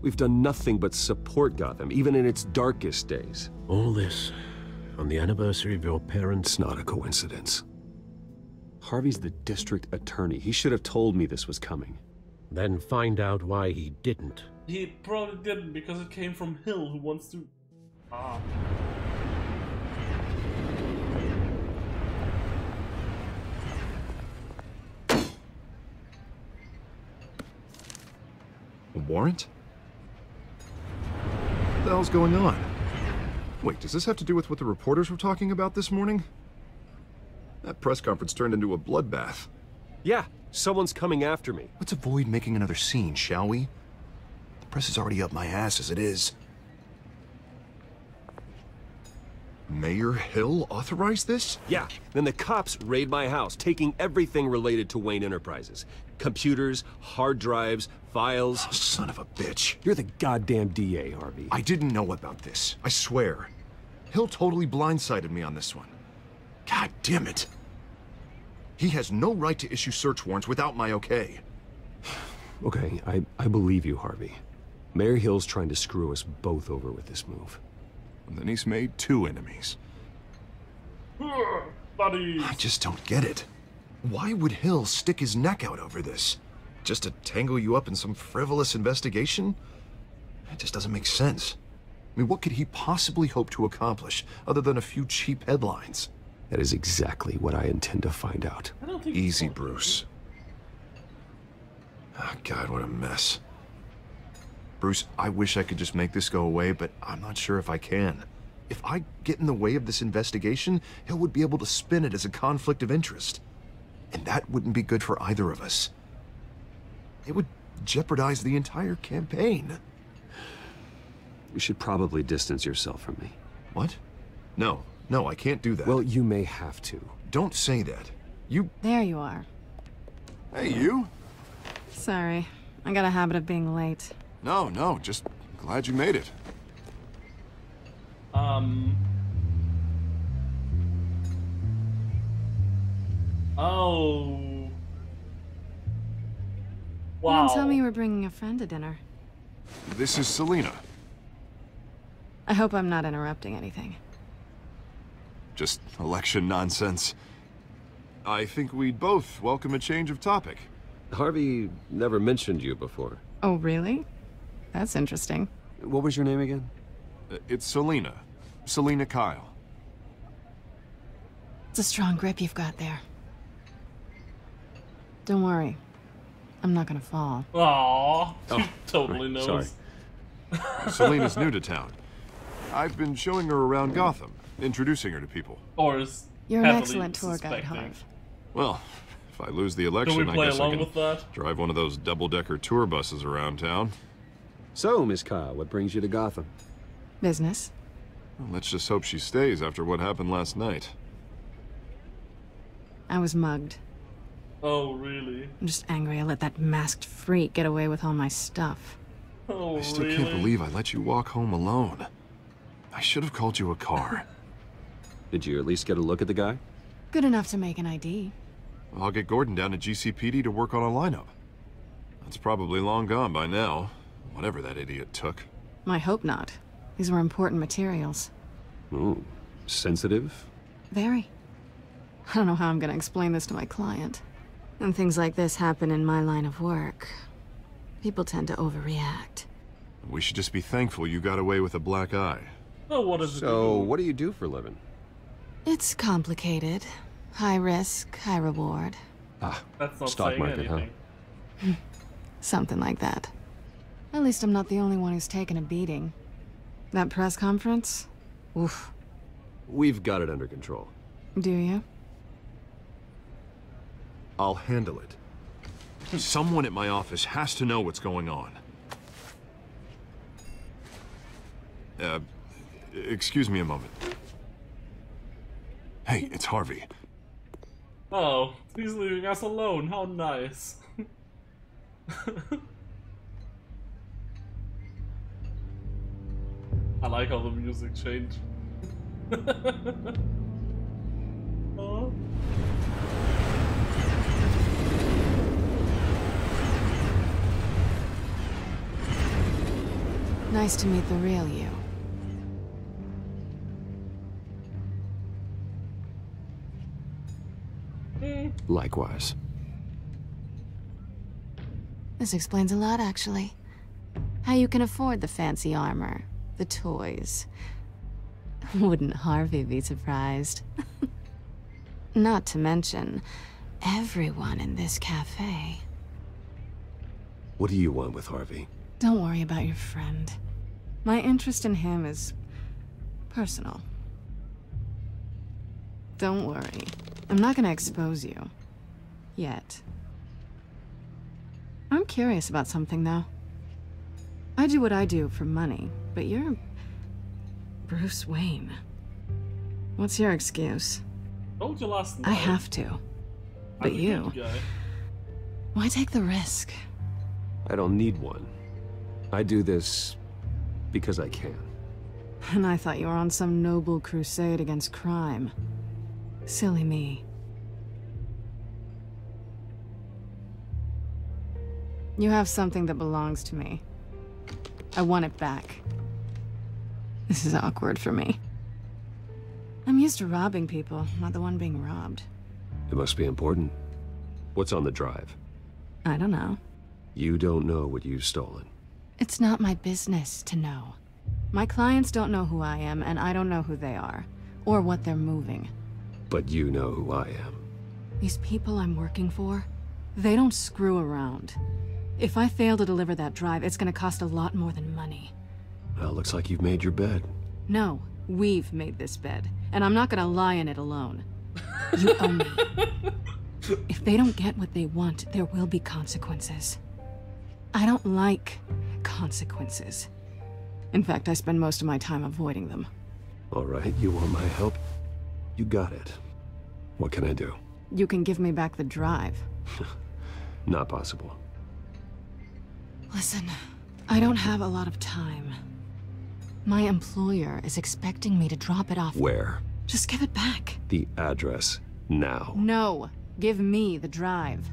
We've done nothing but support Gotham, even in its darkest days. All this on the anniversary of your parents' It's not a coincidence. Harvey's the district attorney. He should have told me this was coming. Then find out why he didn't. He probably didn't, because it came from Hill, who wants to... A warrant? What the hell's going on? Wait, does this have to do with what the reporters were talking about this morning? That press conference turned into a bloodbath. Yeah, someone's coming after me. Let's avoid making another scene, shall we? The press is already up my ass as it is. Mayor Hill authorized this? Yeah, then the cops raid my house, taking everything related to Wayne Enterprises. Computers, hard drives, files. Oh, son of a bitch. You're the goddamn DA, Harvey. I didn't know about this, I swear. Hill totally blindsided me on this one. God damn it. He has no right to issue search warrants without my okay. Okay, I believe you, Harvey. Mayor Hill's trying to screw us both over with this move. And then he's made two enemies. Buddies. I just don't get it. Why would Hill stick his neck out over this? Just to tangle you up in some frivolous investigation? It just doesn't make sense. I mean, what could he possibly hope to accomplish other than a few cheap headlines? That is exactly what I intend to find out. I don't think Easy, Bruce. Oh, God, what a mess. Bruce, I wish I could just make this go away, but I'm not sure if I can. If I get in the way of this investigation, Hill would be able to spin it as a conflict of interest. And that wouldn't be good for either of us. It would jeopardize the entire campaign. You should probably distance yourself from me. What? No, I can't do that. Well, you may have to. Don't say that. You... There you are. Hey, you? Sorry. I got a habit of being late. No, just glad you made it. Oh. You Wow. didn't tell me you were bringing a friend to dinner. This is Selina. I hope I'm not interrupting anything. Just election nonsense. I think we'd both welcome a change of topic. Harvey never mentioned you before. Oh, really? That's interesting. What was your name again? It's Selina. Selina Kyle. It's a strong grip you've got there. Don't worry. I'm not gonna fall. Aww. Oh, She totally knows. sorry. Selina's new to town. I've been showing her around Gotham, introducing her to people. Or is You're an heavily excellent tour guide, suspecting. Harv. Well, if I lose the Can election, we I play guess I along can with that? drive one of those double-decker tour buses around town. So, Miss Kyle, what brings you to Gotham? Business. Well, let's just hope she stays after what happened last night. I was mugged. Oh, really? I'm just angry I let that masked freak get away with all my stuff. Oh, I still really? can't believe I let you walk home alone. I should have called you a car. Did you at least get a look at the guy? Good enough to make an ID. I'll get Gordon down to GCPD to work on a lineup. That's probably long gone by now, whatever that idiot took. I hope not. These were important materials. Ooh, sensitive? Very. I don't know how I'm gonna explain this to my client. When things like this happen in my line of work, people tend to overreact. We should just be thankful you got away with a black eye. Oh, what is it? So, what do you do for a living? It's complicated. High risk, high reward. Ah, That's not stock saying market, anything. huh? Something like that. At least I'm not the only one who's taken a beating. That press conference? Oof. We've got it under control. Do you? I'll handle it. Someone at my office has to know what's going on. Excuse me a moment. Hey, it's Harvey. Oh, he's leaving us alone. How nice. I like how the music changed. Oh. Nice to meet the real you. Likewise. This explains a lot, actually. How you can afford the fancy armor, the toys. Wouldn't Harvey be surprised? Not to mention, everyone in this cafe. What do you want with Harvey? Don't worry about your friend. My interest in him is personal. Don't worry. I'm not gonna expose you. Yet. I'm curious about something, though. I do what I do for money, but you're Bruce Wayne. What's your excuse? Told you last night. I have to. But I'm a you, good guy. why take the risk? I don't need one. I do this because I can. And I thought you were on some noble crusade against crime. Silly me. You have something that belongs to me. I want it back. This is awkward for me. I'm used to robbing people, not the one being robbed. It must be important. What's on the drive? I don't know. You don't know what you've stolen. It's not my business to know. My clients don't know who I am, and I don't know who they are, or what they're moving. But you know who I am. These people I'm working for, they don't screw around. If I fail to deliver that drive, it's gonna cost a lot more than money. Well, looks like you've made your bed. No, we've made this bed, and I'm not gonna lie in it alone. You owe me. If they don't get what they want, there will be consequences. I don't like consequences. In fact, I spend most of my time avoiding them. All right, you want my help? You got it. What can I do? You can give me back the drive. Not possible. Listen, I don't have a lot of time. My employer is expecting me to drop it off. Where? Just give it back. The address, now. No, give me the drive.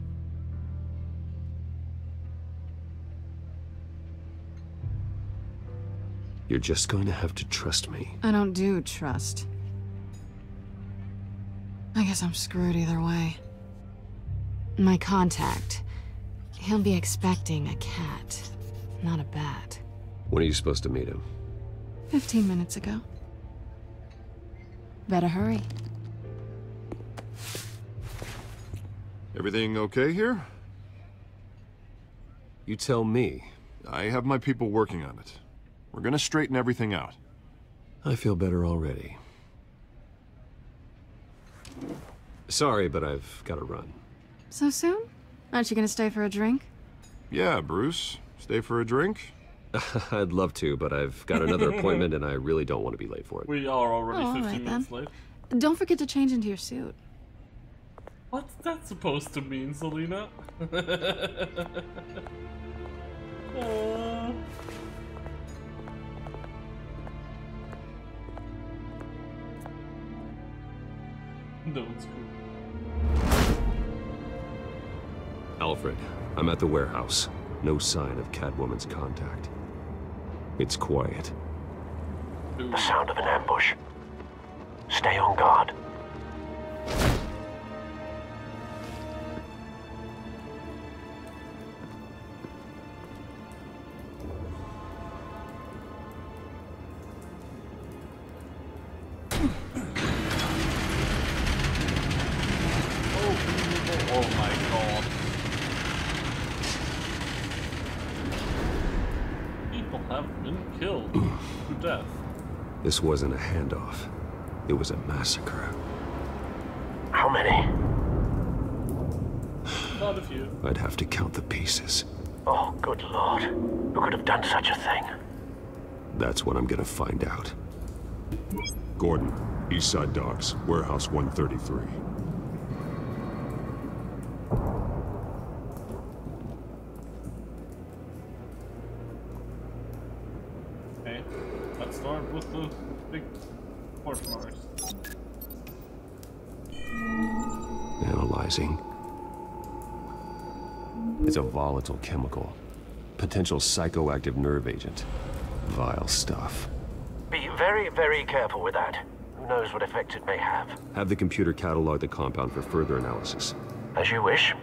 You're just going to have to trust me. I don't do trust. I guess I'm screwed either way. My contact, he'll be expecting a cat, not a bat. When are you supposed to meet him? 15 minutes ago. Better hurry. Everything okay here? You tell me. I have my people working on it. We're gonna straighten everything out. I feel better already. Sorry, but I've got to run. So soon? Aren't you gonna stay for a drink? Yeah, Bruce. Stay for a drink? I'd love to, but I've got another appointment and I really don't want to be late for it. We are already Oh, 15 alright minutes then. late. Don't forget to change into your suit. What's that supposed to mean, Selena? Aw. No, it's cool. Alfred, I'm at the warehouse. No sign of Catwoman's contact. It's quiet. The sound of an ambush. Stay on guard. god. People have been killed to death. This wasn't a handoff. It was a massacre. How many? Not a few. I'd have to count the pieces. Oh, good lord. Who could have done such a thing? That's what I'm gonna find out. Gordon, Eastside Docks, Warehouse 133. Okay, let's start with the big porch marks. Analyzing. It's a volatile chemical. Potential psychoactive nerve agent. Vile stuff. Be very, very careful with that. Who knows what effects it may have. Have the computer catalog the compound for further analysis. As you wish.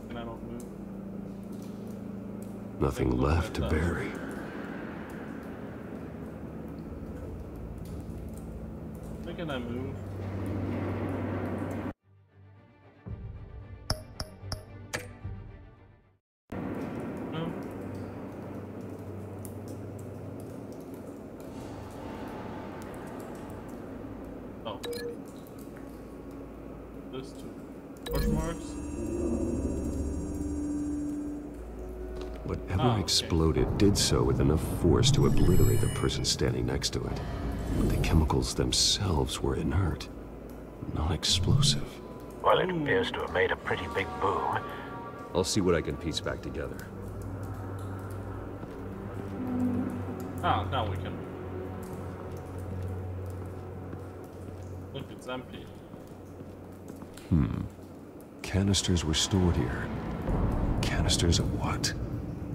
And I don't move. Nothing left to bury. Can I move? No. Oh. This too. Push marks? Whatever exploded did so with enough force to obliterate the person standing next to it. But the chemicals themselves were inert, non-explosive. Well, it appears to have made a pretty big boom. I'll see what I can piece back together. Ah, now we can. Look, it's empty. Canisters were stored here. Canisters of what?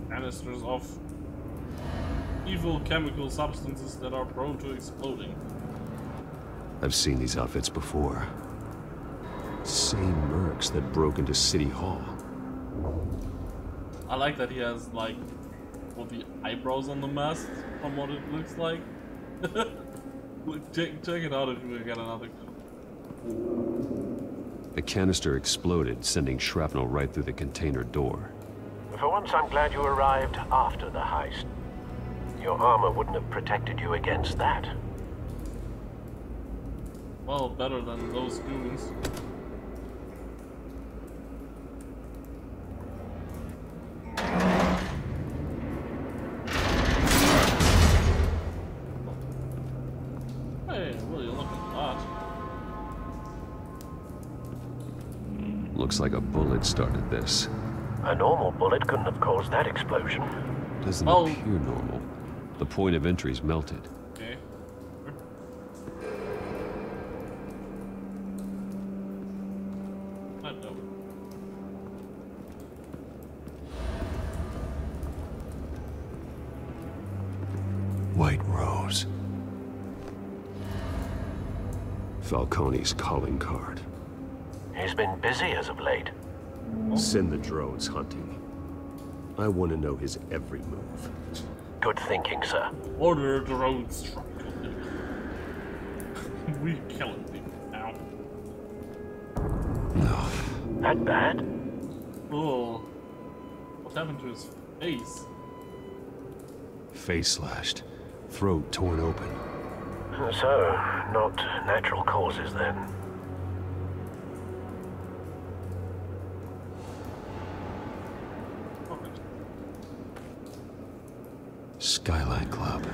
Canisters of evil chemical substances that are prone to exploding. I've seen these outfits before. Same mercs that broke into City Hall. I like that he has, like, all the eyebrows on the mask, from what it looks like. Look, check it out if we get another. A canister exploded, sending shrapnel right through the container door. For once, I'm glad you arrived after the heist. Your armor wouldn't have protected you against that. Well, better than those goons. Hey, will you look at that? Looks like a bullet started this. A normal bullet couldn't have caused that explosion. Doesn't appear normal. The point of entry's melted. Okay. I know. White Rose. Falcone's calling card. He's been busy as of late. Send the drones hunting. I want to know his every move. Good thinking, sir. Order drones strike. We killing people now. No. That bad? Oh. What happened to his face? Face slashed. Throat torn open. So, not natural causes then. Skyline Club.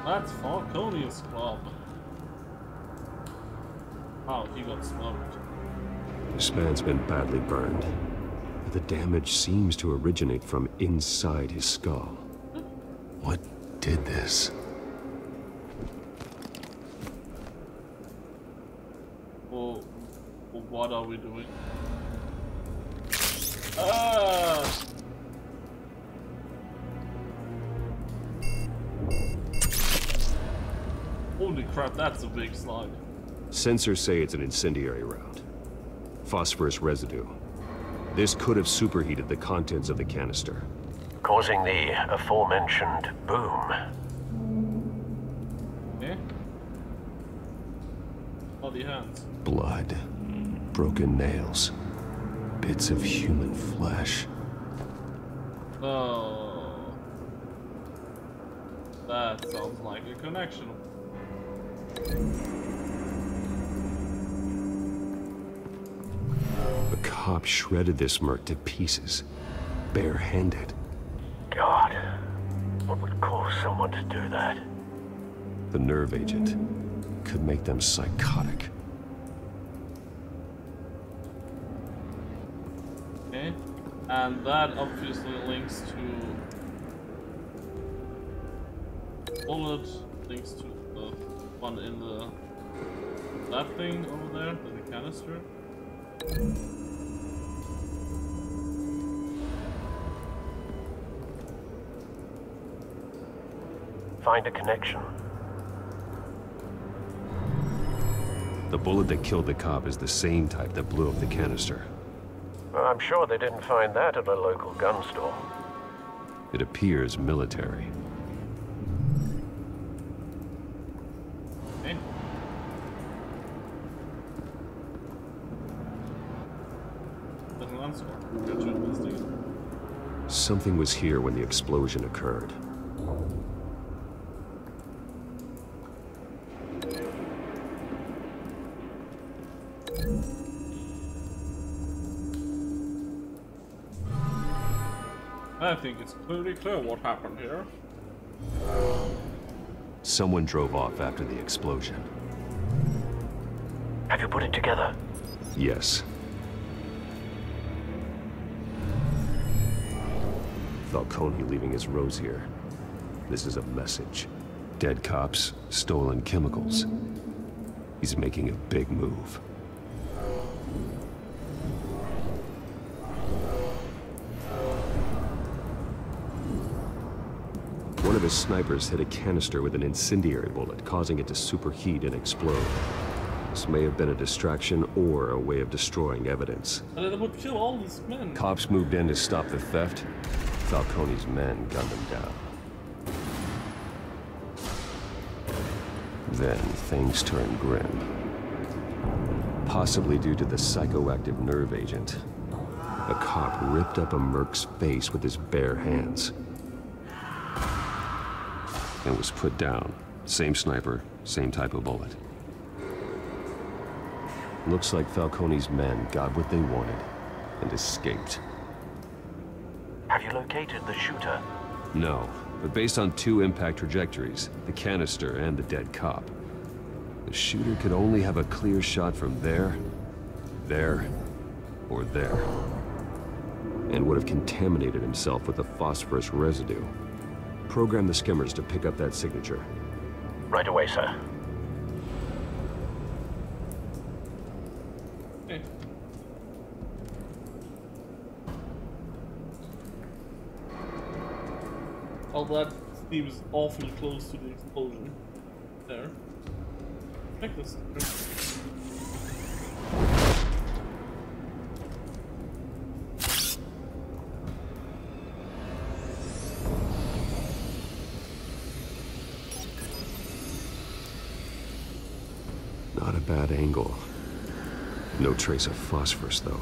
That's Falcone's club. Oh, he got smoked. This man's been badly burned. But the damage seems to originate from inside his skull. What did this? Well, what are we doing? Ah! Holy crap, that's a big slug. Sensors say it's an incendiary round. Phosphorus residue. This could have superheated the contents of the canister, causing the aforementioned boom. Okay. Bloody hands. Blood, broken nails, bits of human flesh. Oh. That sounds like a connection. A cop shredded this merc to pieces, barehanded. God, what would cause someone to do that? The nerve agent could make them psychotic. Okay. And that obviously links to bullet, links to the one in that thing over there, the canister. Find a connection. The bullet that killed the cop is the same type that blew up the canister. Well, I'm sure they didn't find that at a local gun store. It appears military. Okay. Something was here when the explosion occurred. I think it's pretty clear what happened here. Someone drove off after the explosion. Have you put it together? Yes. Falcone leaving his rose here. This is a message. Dead cops, stolen chemicals. He's making a big move. One of his snipers hit a canister with an incendiary bullet, causing it to superheat and explode. This may have been a distraction or a way of destroying evidence. And it would kill all these men. Cops moved in to stop the theft. Falcone's men gunned him down. Then things turned grim. Possibly due to the psychoactive nerve agent. A cop ripped up a merc's face with his bare hands. And was put down. Same sniper, same type of bullet. Looks like Falcone's men got what they wanted and escaped. Have you located the shooter? No, but based on two impact trajectories, the canister and the dead cop, the shooter could only have a clear shot from there, or there, and would have contaminated himself with the phosphorus residue. Program the skimmers to pick up that signature. Right away, sir. Okay. Oh, that seems awfully close to the explosion. There. Check this. Not a bad angle. No trace of phosphorus, though.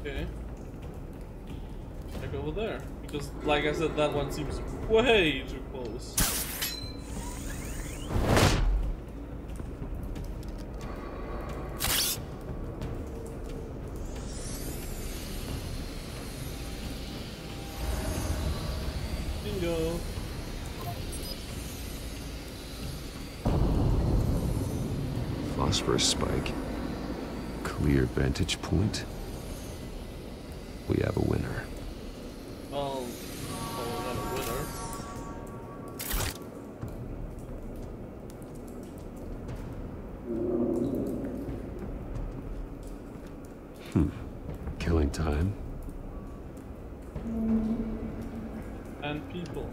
Okay. Check over there. Because, like I said, that one seems way too close. Bingo. Phosphorus spike. Clear vantage point. We have a winner. Oh, we got a winner. Killing time. And people.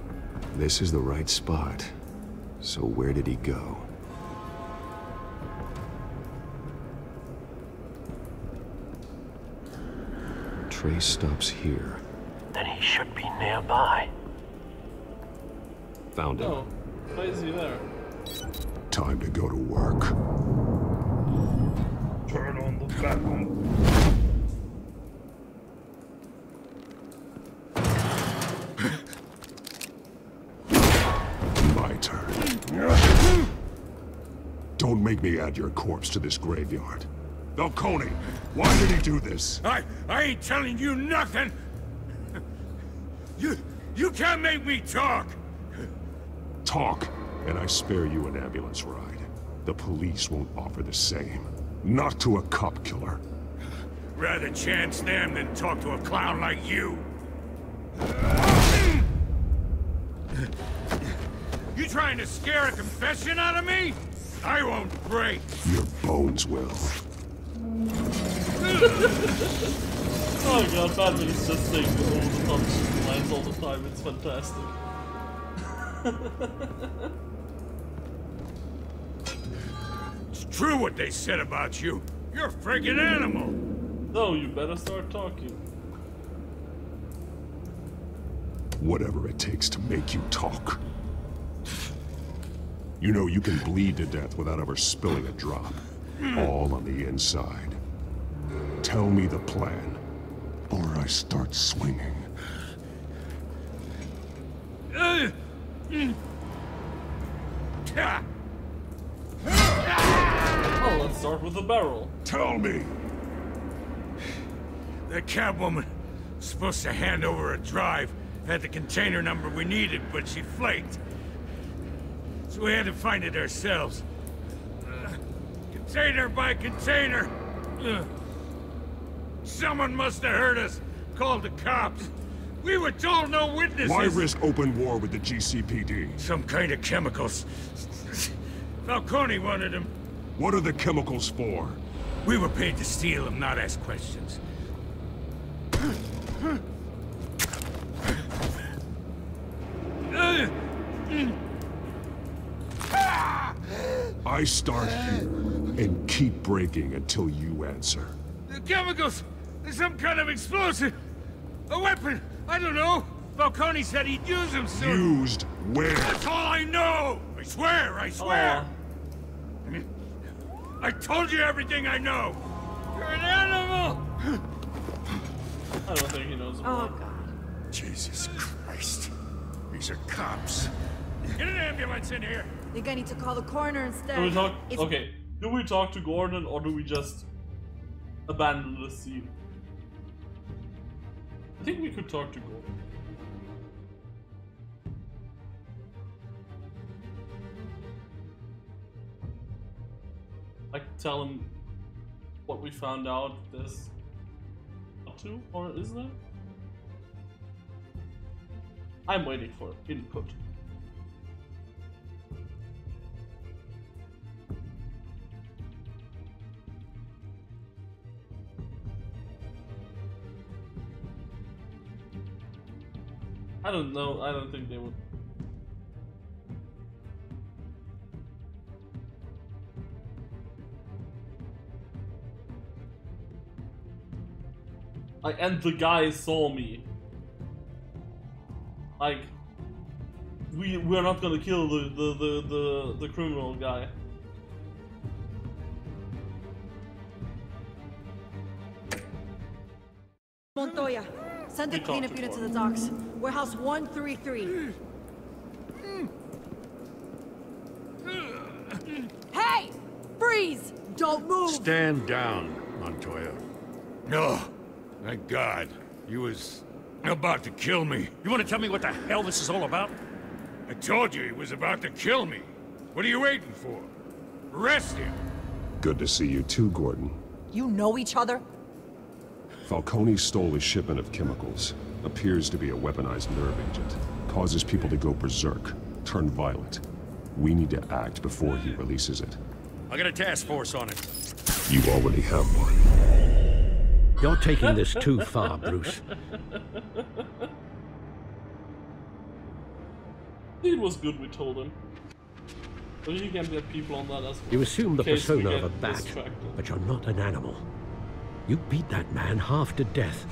This is the right spot. So where did he go? trace stops here. Then he should be nearby. Found him. Oh, why is he there? Time to go to work. Turn on the vacuum. My turn. Don't make me add your corpse to this graveyard. Falcone, why did he do this? I ain't telling you nothing! You can't make me talk! Talk, and I spare you an ambulance ride. The police won't offer the same. Not to a cop killer. Rather chance them than talk to a clown like you. You trying to scare a confession out of me? I won't break. Your bones will. Oh my god, Batman's just saying the old punch lines all the time, it's fantastic. It's true what they said about you. You're a friggin' animal. No, you better start talking. Whatever it takes to make you talk. You know you can bleed to death without ever spilling a drop. All on the inside. Tell me the plan, or I start swinging. Oh, let's start with the barrel. Tell me! The cabwoman was supposed to hand over a drive, had the container number we needed, but she flaked. So we had to find it ourselves. Container by container. Someone must have heard us, called the cops. We were told no witnesses. Why risk open war with the GCPD? Some kind of chemicals. Falcone wanted them. What are the chemicals for? We were paid to steal them, not ask questions. I start here and keep breaking until you answer. The chemicals! There's some kind of explosive! A weapon! I don't know! Falcone said he'd use them soon! Used where? That's all I know! I swear! I swear! I told you everything I know! You're an animal! I don't think he knows about it. God. Jesus Christ. These are cops. Get an ambulance in here! I think I need to call the coroner instead. Do we talk? Okay. Do we talk to Gordon or do we just abandon the scene? I think we could talk to Gordon. I could tell him what we found out. There's not to, or is there? I'm waiting for input. I don't know. I don't think they would. Like, and the guy saw me. Like, we're not gonna kill the criminal guy. Montoya, send the cleanup unit to the docks. Warehouse 133. Hey! Freeze! Don't move! Stand down, Montoya. No. Thank God. He was about to kill me. You want to tell me what the hell this is all about? I told you he was about to kill me. What are you waiting for? Arrest him. Good to see you too, Gordon. You know each other? Falcone stole a shipment of chemicals. Appears to be a weaponized nerve agent. Causes people to go berserk, turn violent. We need to act before he releases it. I got a task force on it. You already have one. You're taking this too far, Bruce. It was good we told him. But you can get people on that as well. You assume the persona of a bat, distracted. but you're not an animal. You beat that man half to death,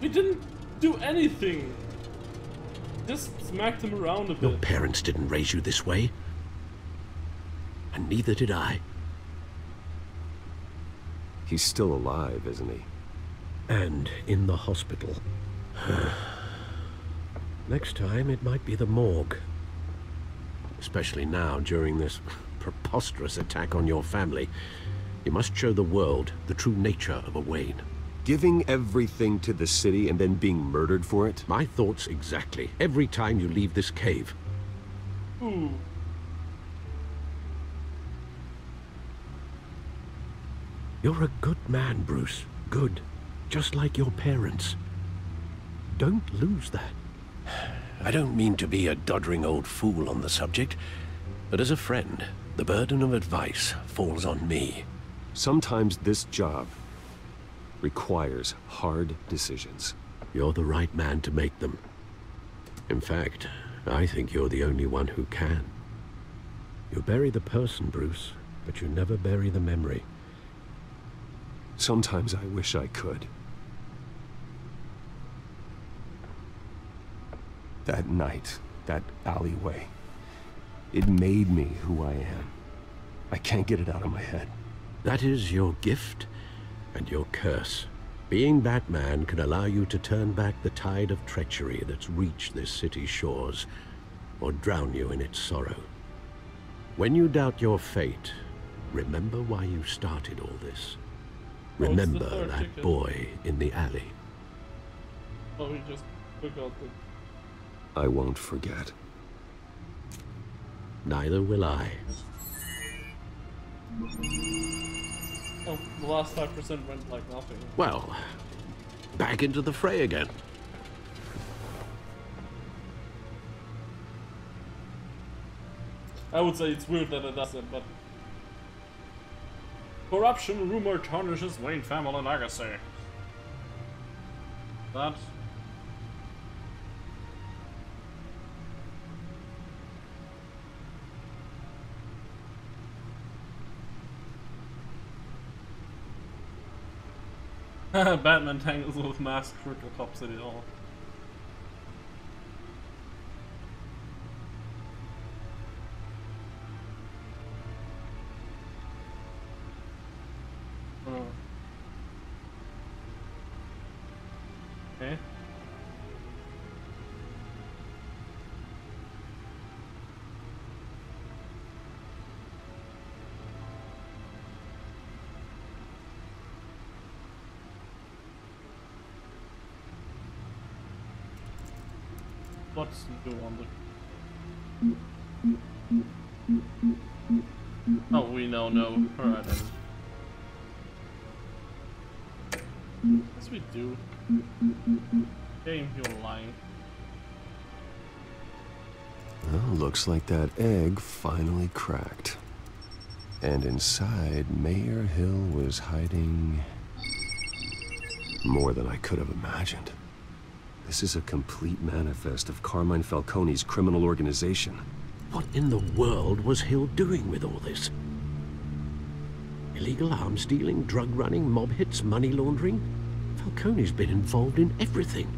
We didn't do anything. Just smacked him around a bit. Your parents didn't raise you this way. And neither did I. He's still alive, isn't he? And in the hospital. Next time, it might be the morgue. Especially now, during this preposterous attack on your family. You must show the world the true nature of a Wayne. Giving everything to the city and then being murdered for it? My thoughts exactly. Every time you leave this cave. Ooh. You're a good man, Bruce. Good. Just like your parents. Don't lose that. I don't mean to be a doddering old fool on the subject, but as a friend, the burden of advice falls on me. Sometimes this job requires hard decisions. You're the right man to make them. In fact, I think you're the only one who can. You bury the person, Bruce, but you never bury the memory. Sometimes I wish I could. That night, that alleyway, it made me who I am. I can't get it out of my head. That is your gift and your curse. Being Batman can allow you to turn back the tide of treachery that's reached this city's shores, or drown you in its sorrow. When you doubt your fate, remember why you started all this. Remember that ticket. boy in the alley. Oh, he just forgot it. I won't forget. Neither will I. Oh, the last 5% went like nothing. Well, back into the fray again. I would say it's weird that it does it, but... Corruption rumor tarnishes Wayne family legacy. That... Batman tangles with masked trickle top City Hall. Oh. Okay. What's he do on the... Oh, we now know her identity. Yes, we do. Game, you're lying. Well, looks like that egg finally cracked. And inside, Mayor Hill was hiding... more than I could have imagined. This is a complete manifest of Carmine Falcone's criminal organization. What in the world was Hill doing with all this? Illegal arms dealing, drug running, mob hits, money laundering? Falcone's been involved in everything.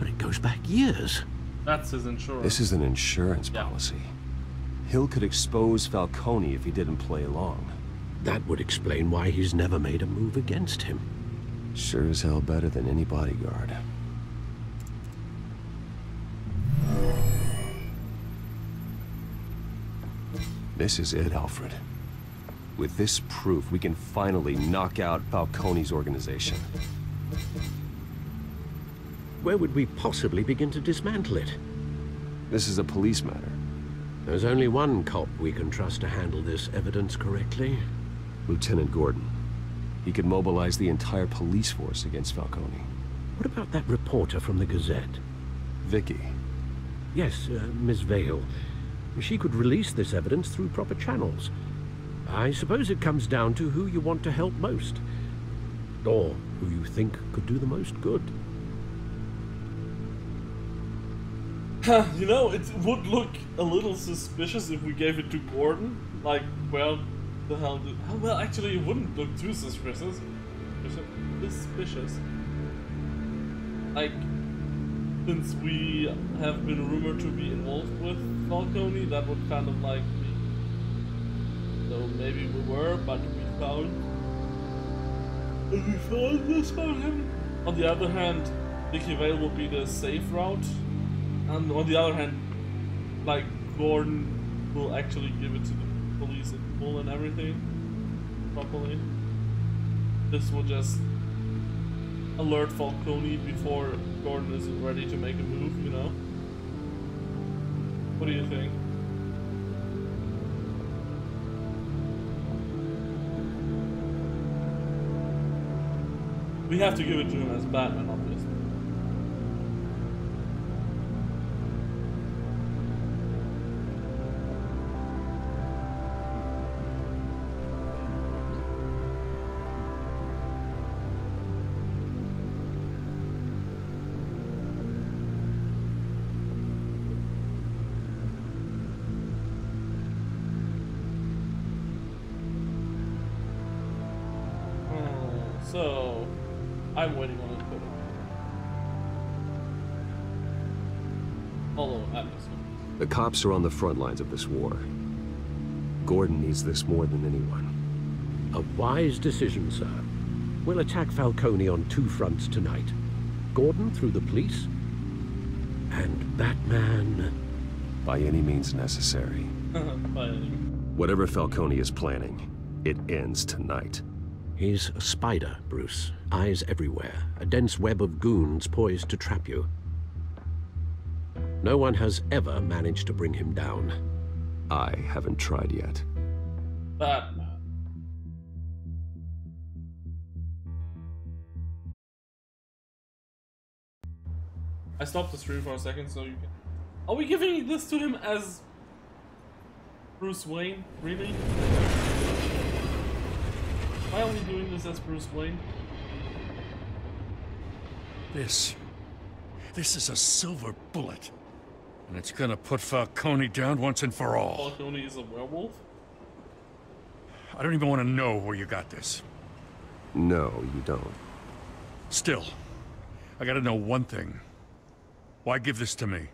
And it goes back years. That's his insurance. This is an insurance policy. Hill could expose Falcone if he didn't play along. That would explain why he's never made a move against him. Sure as hell better than any bodyguard. This is it, Alfred. With this proof, we can finally knock out Falcone's organization. Where would we possibly begin to dismantle it? This is a police matter. There's only one cop we can trust to handle this evidence correctly. Lieutenant Gordon. He could mobilize the entire police force against Falcone. What about that reporter from the Gazette? Vicky. Yes, Miss Vale. She could release this evidence through proper channels. I suppose it comes down to who you want to help most. Or who you think could do the most good. You know, it would look a little suspicious if we gave it to Gordon. Like, well, the hell did... Well, actually, it wouldn't look too suspicious. Suspicious. like, since we have been rumored to be involved with Falcone, that would kind of like be. So maybe we were, but we found this on him. On the other hand, Dickie Vale would be the safe route, and on the other hand, like, Gordon will actually give it to the police in full and everything properly. This will just alert Falcone before Gordon is ready to make a move, you know? What do you think? We have to give it to him as Batman, obviously. So, I'm waiting on it. Although, I'm just... The cops are on the front lines of this war. Gordon needs this more than anyone. A wise decision, sir. We'll attack Falcone on 2 fronts tonight. Gordon through the police, and Batman... By any means necessary. Whatever Falcone is planning, it ends tonight. He's a spider, Bruce. Eyes everywhere. A dense web of goons poised to trap you. No one has ever managed to bring him down. I haven't tried yet. Batman. I stopped the stream for a second so you can... Are we giving this to him as... Bruce Wayne? Really? Why are we doing this as Bruce Wayne? This is a silver bullet. And it's gonna put Falcone down once and for all. Falcone is a werewolf? I don't even want to know where you got this. No, you don't. Still, I gotta know one thing. Why give this to me?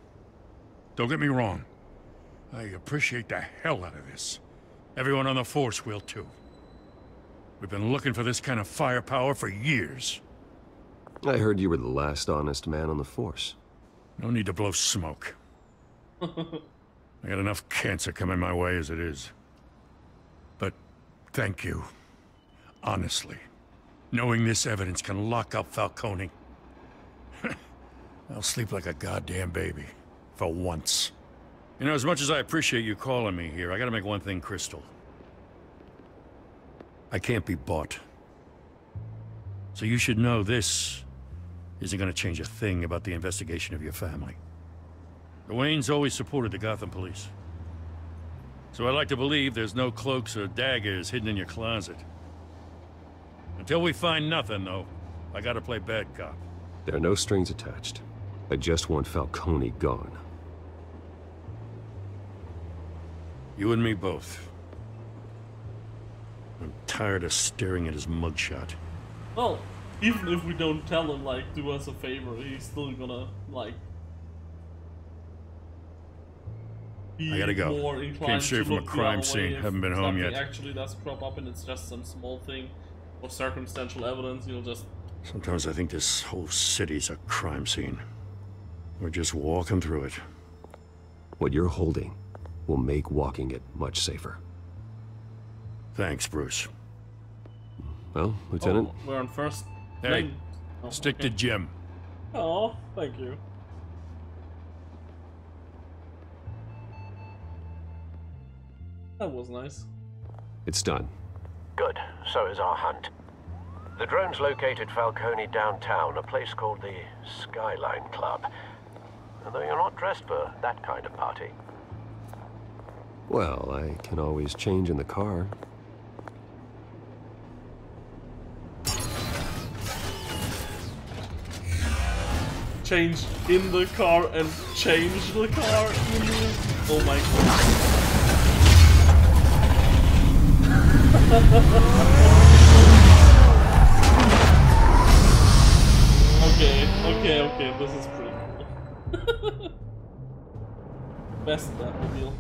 Don't get me wrong. I appreciate the hell out of this. Everyone on the force will too. We've been looking for this kind of firepower for years. I heard you were the last honest man on the force. No need to blow smoke. I got enough cancer coming my way as it is. But thank you. Honestly. Knowing this evidence can lock up Falcone. I'll sleep like a goddamn baby. For once. You know, as much as I appreciate you calling me here, I gotta make one thing crystal. I can't be bought. So you should know this isn't gonna change a thing about the investigation of your family. The Waynes always supported the Gotham police. So I'd like to believe there's no cloaks or daggers hidden in your closet. Until we find nothing, though, I gotta play bad cop. There are no strings attached. I just want Falcone gone. You and me both. I'm tired of staring at his mugshot. Well, even if we don't tell him, like, do us a favor, he's still gonna, like... I gotta go. More inclined Came straight to from a look the crime other scene. way if Haven't been home something yet. Actually does crop up and it's just some small thing or circumstantial evidence, you'll just... Sometimes I think this whole city's a crime scene. We're just walking through it. What you're holding will make walking it much safer. Thanks, Bruce. Well, Lieutenant? Oh, we're on first. Hey, Oh, stick okay. to Jim. Oh, thank you. That was nice. It's done. Good. So is our hunt. The drones located Falcone downtown, a place called the Skyline Club. Although you're not dressed for that kind of party. Well, I can always change in the car. Change in the car and change the car. Oh my god. Okay, Okay, this is pretty cool. Best Batmobile.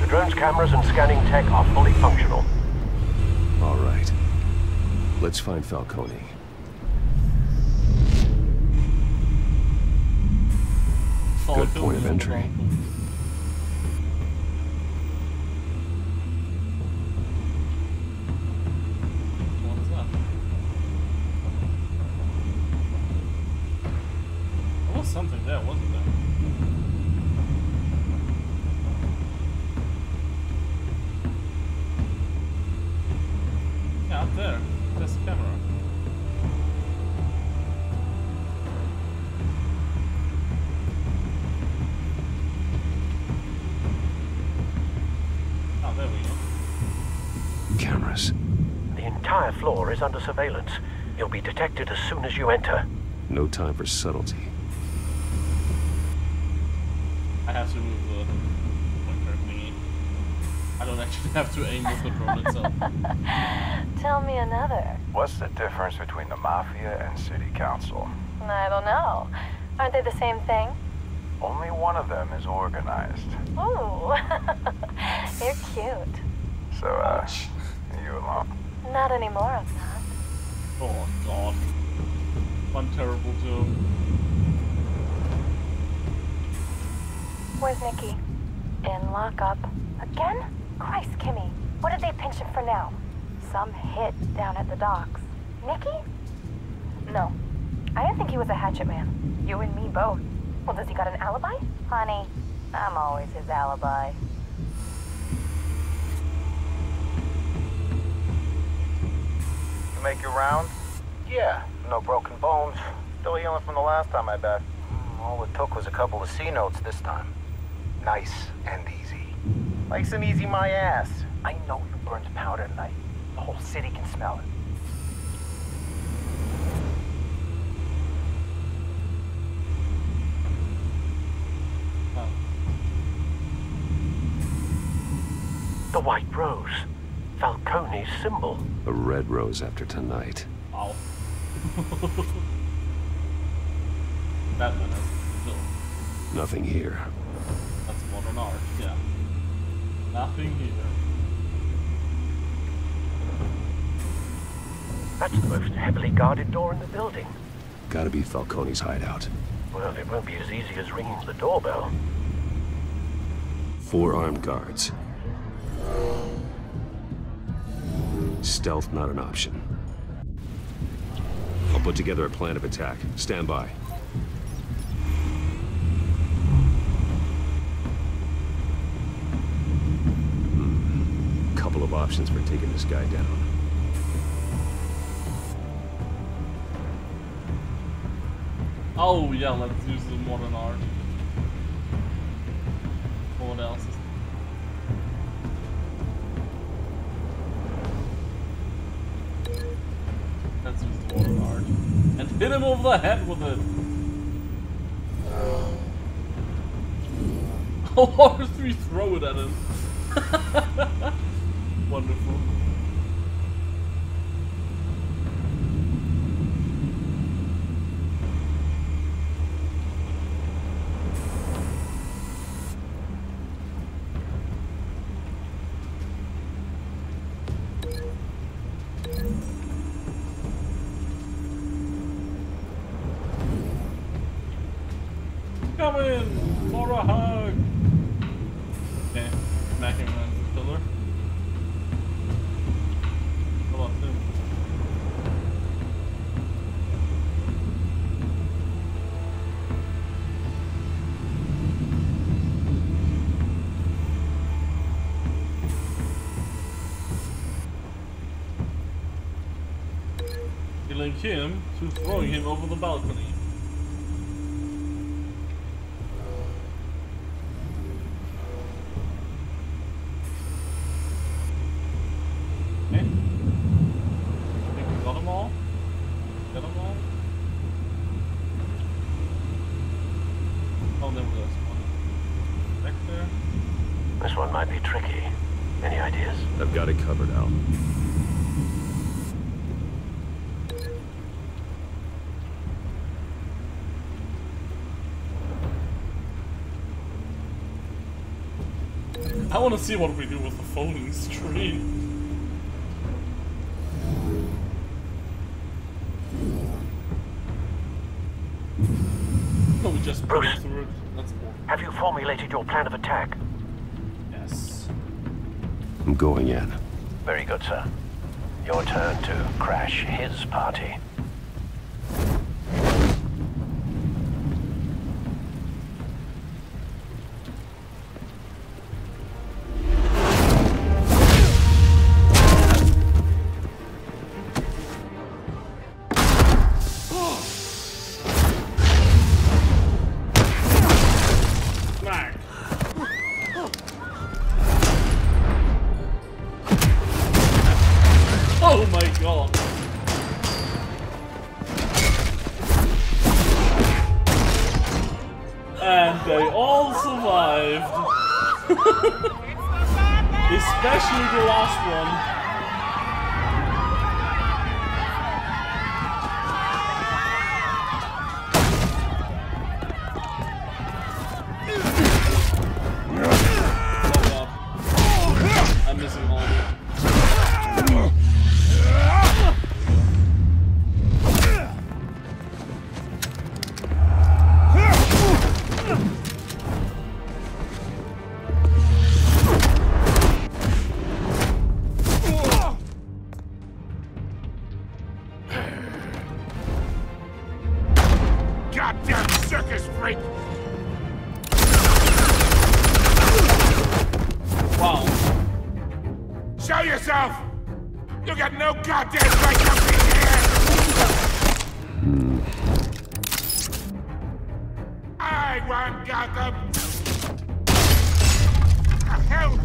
The drone's cameras and scanning tech are fully functional. All right. Let's find Falcone. Good point of entry. What is that? There was something there, wasn't there? Yeah, up there. There's the camera. Oh, there we go. Cameras. The entire floor is under surveillance. You'll be detected as soon as you enter. No time for subtlety. I have to move the pointer thingy. I don't actually have to aim with the drone itself. Tell me another. What's the difference between the Mafia and City Council? I don't know. Aren't they the same thing? Only one of them is organized. Ooh, you're cute. So, are you alone? Not anymore, I'm not. Oh god. One terrible joke. Where's Nikki? In lockup. Again? Christ, Kimmy. What did they pinch him for now? Some hit down at the docks. Nikki? No. I didn't think he was a hatchet man. You and me both. Well, does he got an alibi? Honey, I'm always his alibi. You make your round? Yeah, no broken bones. Still healing from the last time I bet. All it took was a couple of C notes this time. Nice and easy. Nice and easy my ass. I know you burned powder tonight. The whole city can smell it. The white rose. Falcone's symbol. A red rose after tonight. Ow. Batman has no. Nothing here. That's modern art, yeah. Nothing here. That's the most heavily guarded door in the building. Gotta be Falcone's hideout. Well, it won't be as easy as ringing the doorbell. 4 armed guards. Stealth not an option. I'll put together a plan of attack. Stand by. Couple of options for taking this guy down. Oh yeah, let's use the modern art. What else is Let's use the modern art. And hit him over the head with it! How hard do we throw it at him? Wonderful. Come in for a hug. Okay, smack him against the pillar. How about him? You link him to throwing him over the balcony. Okay. I think we got them all. Got them all. Oh, there was one. Back there. This one might be tricky. Any ideas? I've got it covered, Al. I want to see what we do with the folding screen. Oh, we just put it through it. That's cool. Have you formulated your plan of attack? Yes. I'm going in. Very good, sir. Your turn to crash his party. Oh my god. And they all survived. Especially the last one. Oh god. I'm missing all of it. Goddamn circus freak! Wow. Show yourself! You got no goddamn right to be here! I want Gotham! The hell?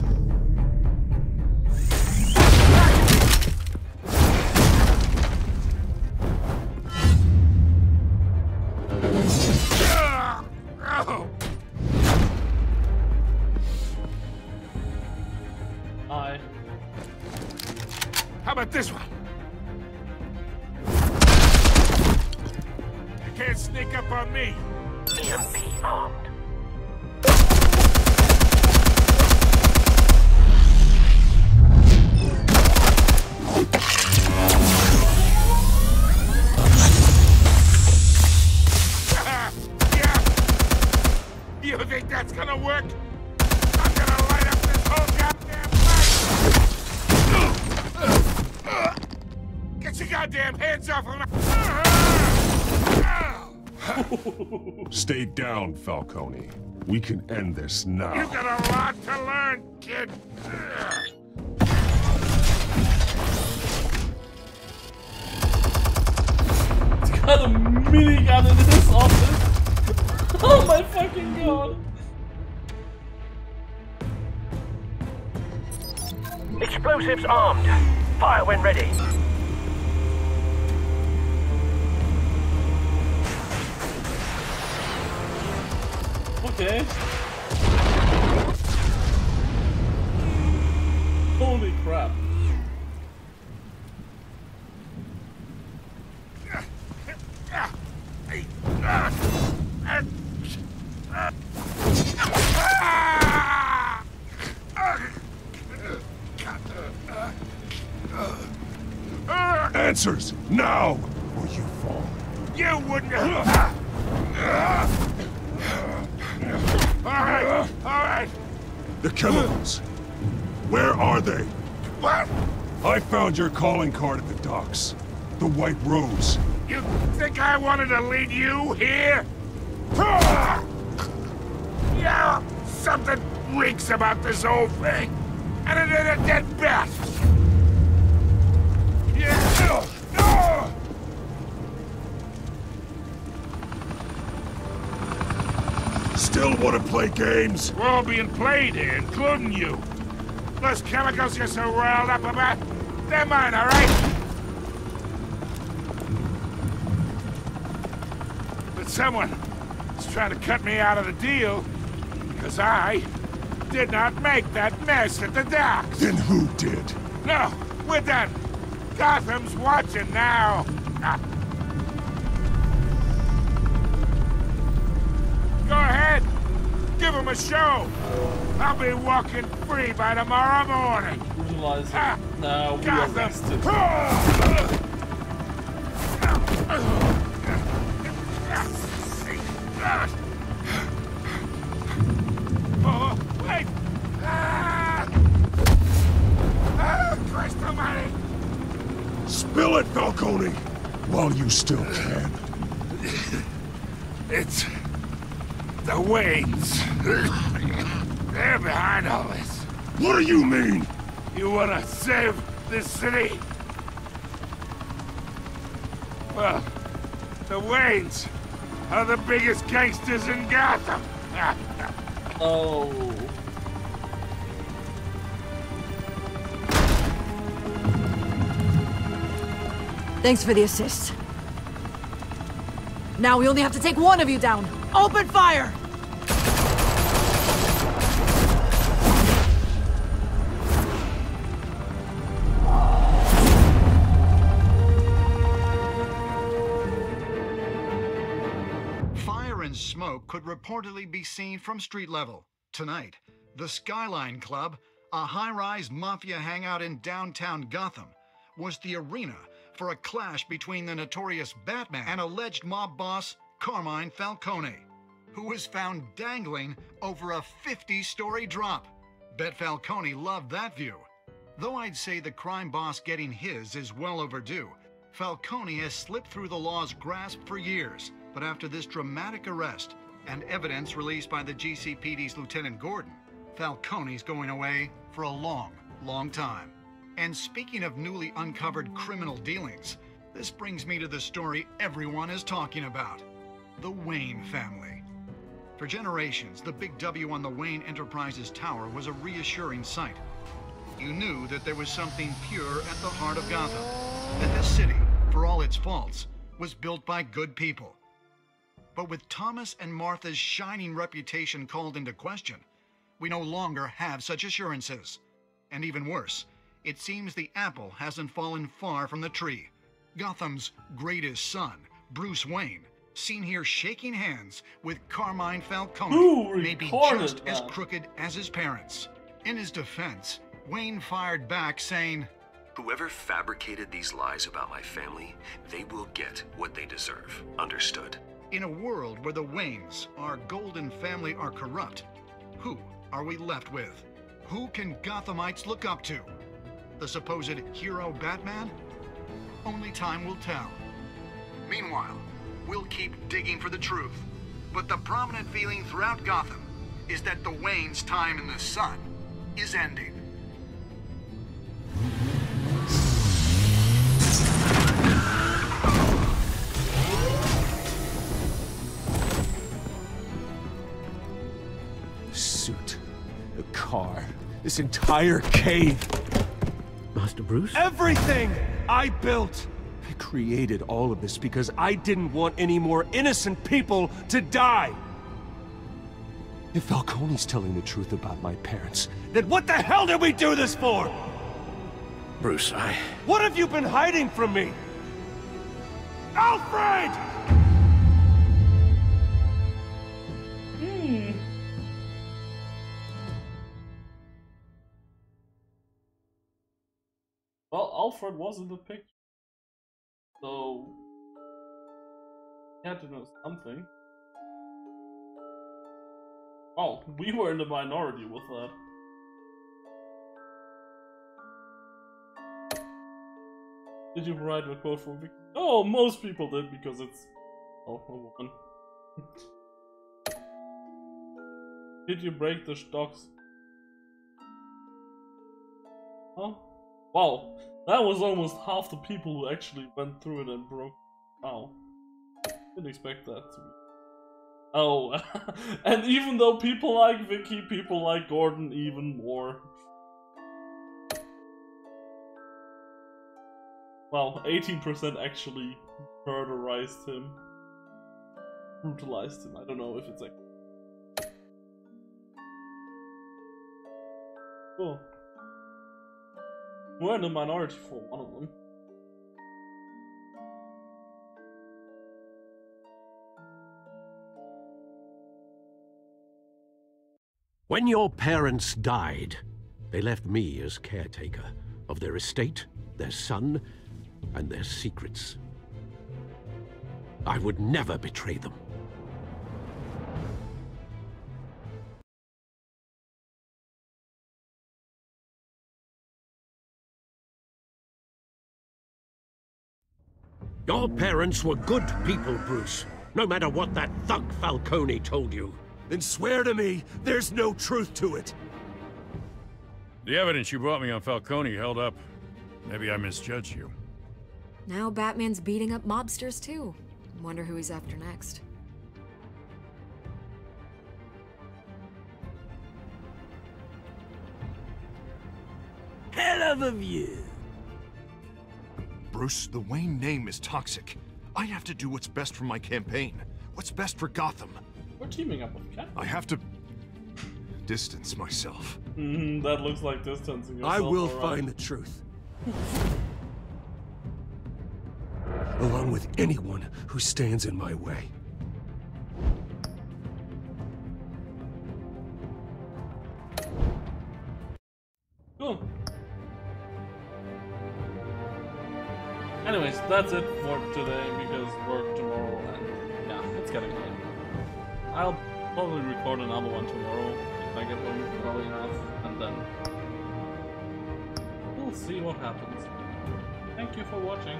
Hi. How about this one? You can't sneak up on me. EMP armed. Yeah. You think that's gonna work? I'm gonna light up this whole goddamn place! Get your goddamn hands off of me! Stay down, Falcone. We can end this now. You got a lot to learn, kid. He's got a minigun in his office. Oh my fucking god. Explosives armed. Fire when ready. Okay. Holy crap. Answers, now, or you fall. You wouldn't. All right. The chemicals. Where are they? What? I found your calling card at the docks. The White Rose. You think I wanted to lead you here? Yeah, something reeks about this whole thing. And it ain't a dead bat. Yeah. Still want to play games? We're all being played here, including you. Those chemicals you're so riled up about, They're mine, all right? But someone is trying to cut me out of the deal because I did not make that mess at the docks. Then who did? No, we're done. Gotham's watching now. Go ahead. Give him a show. I'll be walking free by tomorrow morning. Visualize it. Now we are arrested. Oh, wait! Christ almighty! Spill it, Falcone, while you still can. It's the Waynes. They're behind all this. What do you mean? You wanna save this city? Well, the Waynes are the biggest gangsters in Gotham. Oh. Thanks for the assist. Now we only have to take one of you down. Open fire! Fire and smoke could reportedly be seen from street level. Tonight, the Skyline Club, a high-rise mafia hangout in downtown Gotham, was the arena for a clash between the notorious Batman and alleged mob boss Carmine Falcone, who was found dangling over a 50-story drop. Bet Falcone loved that view. Though I'd say the crime boss getting his is well overdue, Falcone has slipped through the law's grasp for years. But after this dramatic arrest and evidence released by the GCPD's Lieutenant Gordon, Falcone's going away for a long, long time. And speaking of newly uncovered criminal dealings, this brings me to the story everyone is talking about: the Wayne family. For generations, the big W on the Wayne Enterprises Tower was a reassuring sight. You knew that there was something pure at the heart of Gotham, that this city, for all its faults, was built by good people. But with Thomas and Martha's shining reputation called into question, we no longer have such assurances. And even worse, it seems the apple hasn't fallen far from the tree. Gotham's greatest son, Bruce Wayne, seen here shaking hands with Carmine Falcone, may be just as crooked as his parents. In his defense, Wayne fired back saying, "Whoever fabricated these lies about my family, they will get what they deserve. Understood?" In a world where the Waynes, our golden family, are corrupt, who are we left with? Who can Gothamites look up to? The supposed hero Batman? Only time will tell. Meanwhile, we'll keep digging for the truth. But the prominent feeling throughout Gotham is that the Waynes' time in the sun is ending. Suit, the car, this entire cave. Master Bruce? Everything I built! I created all of this because I didn't want any more innocent people to die! If Falcone's telling the truth about my parents, then what the hell did we do this for? Bruce, What have you been hiding from me? Alfred! Well, Alfred was in the picture, so he had to know something. Oh, we were in the minority with that. Did you write a quote for Vic? Oh, most people did because it's a woman. Did you break the stocks? Huh? Wow, that was almost half the people who actually went through it and broke. Wow. Didn't expect that to be. Oh, and even though people like Vicky, people like Gordon even more. Well, 18% actually murderized him. Brutalized him. I don't know if it's like... Cool. We're in the minority for one of them. When your parents died, they left me as caretaker of their estate, their son, and their secrets. I would never betray them. Your parents were good people, Bruce, no matter what that thug Falcone told you. Then swear to me there's no truth to it. The evidence you brought me on Falcone held up. Maybe I misjudged you. Now Batman's beating up mobsters too. Wonder who he's after next. Hell of a view. Bruce, the Wayne name is toxic. I have to do what's best for my campaign. What's best for Gotham. We're teaming up with Cat. I have to distance myself. That looks like distancing yourself. I will right. find the truth. Along with anyone who stands in my way. Cool. Anyways, that's it for today because work tomorrow and yeah, it's getting late. I'll probably record another one tomorrow if I get home early enough, and then we'll see what happens. Thank you for watching.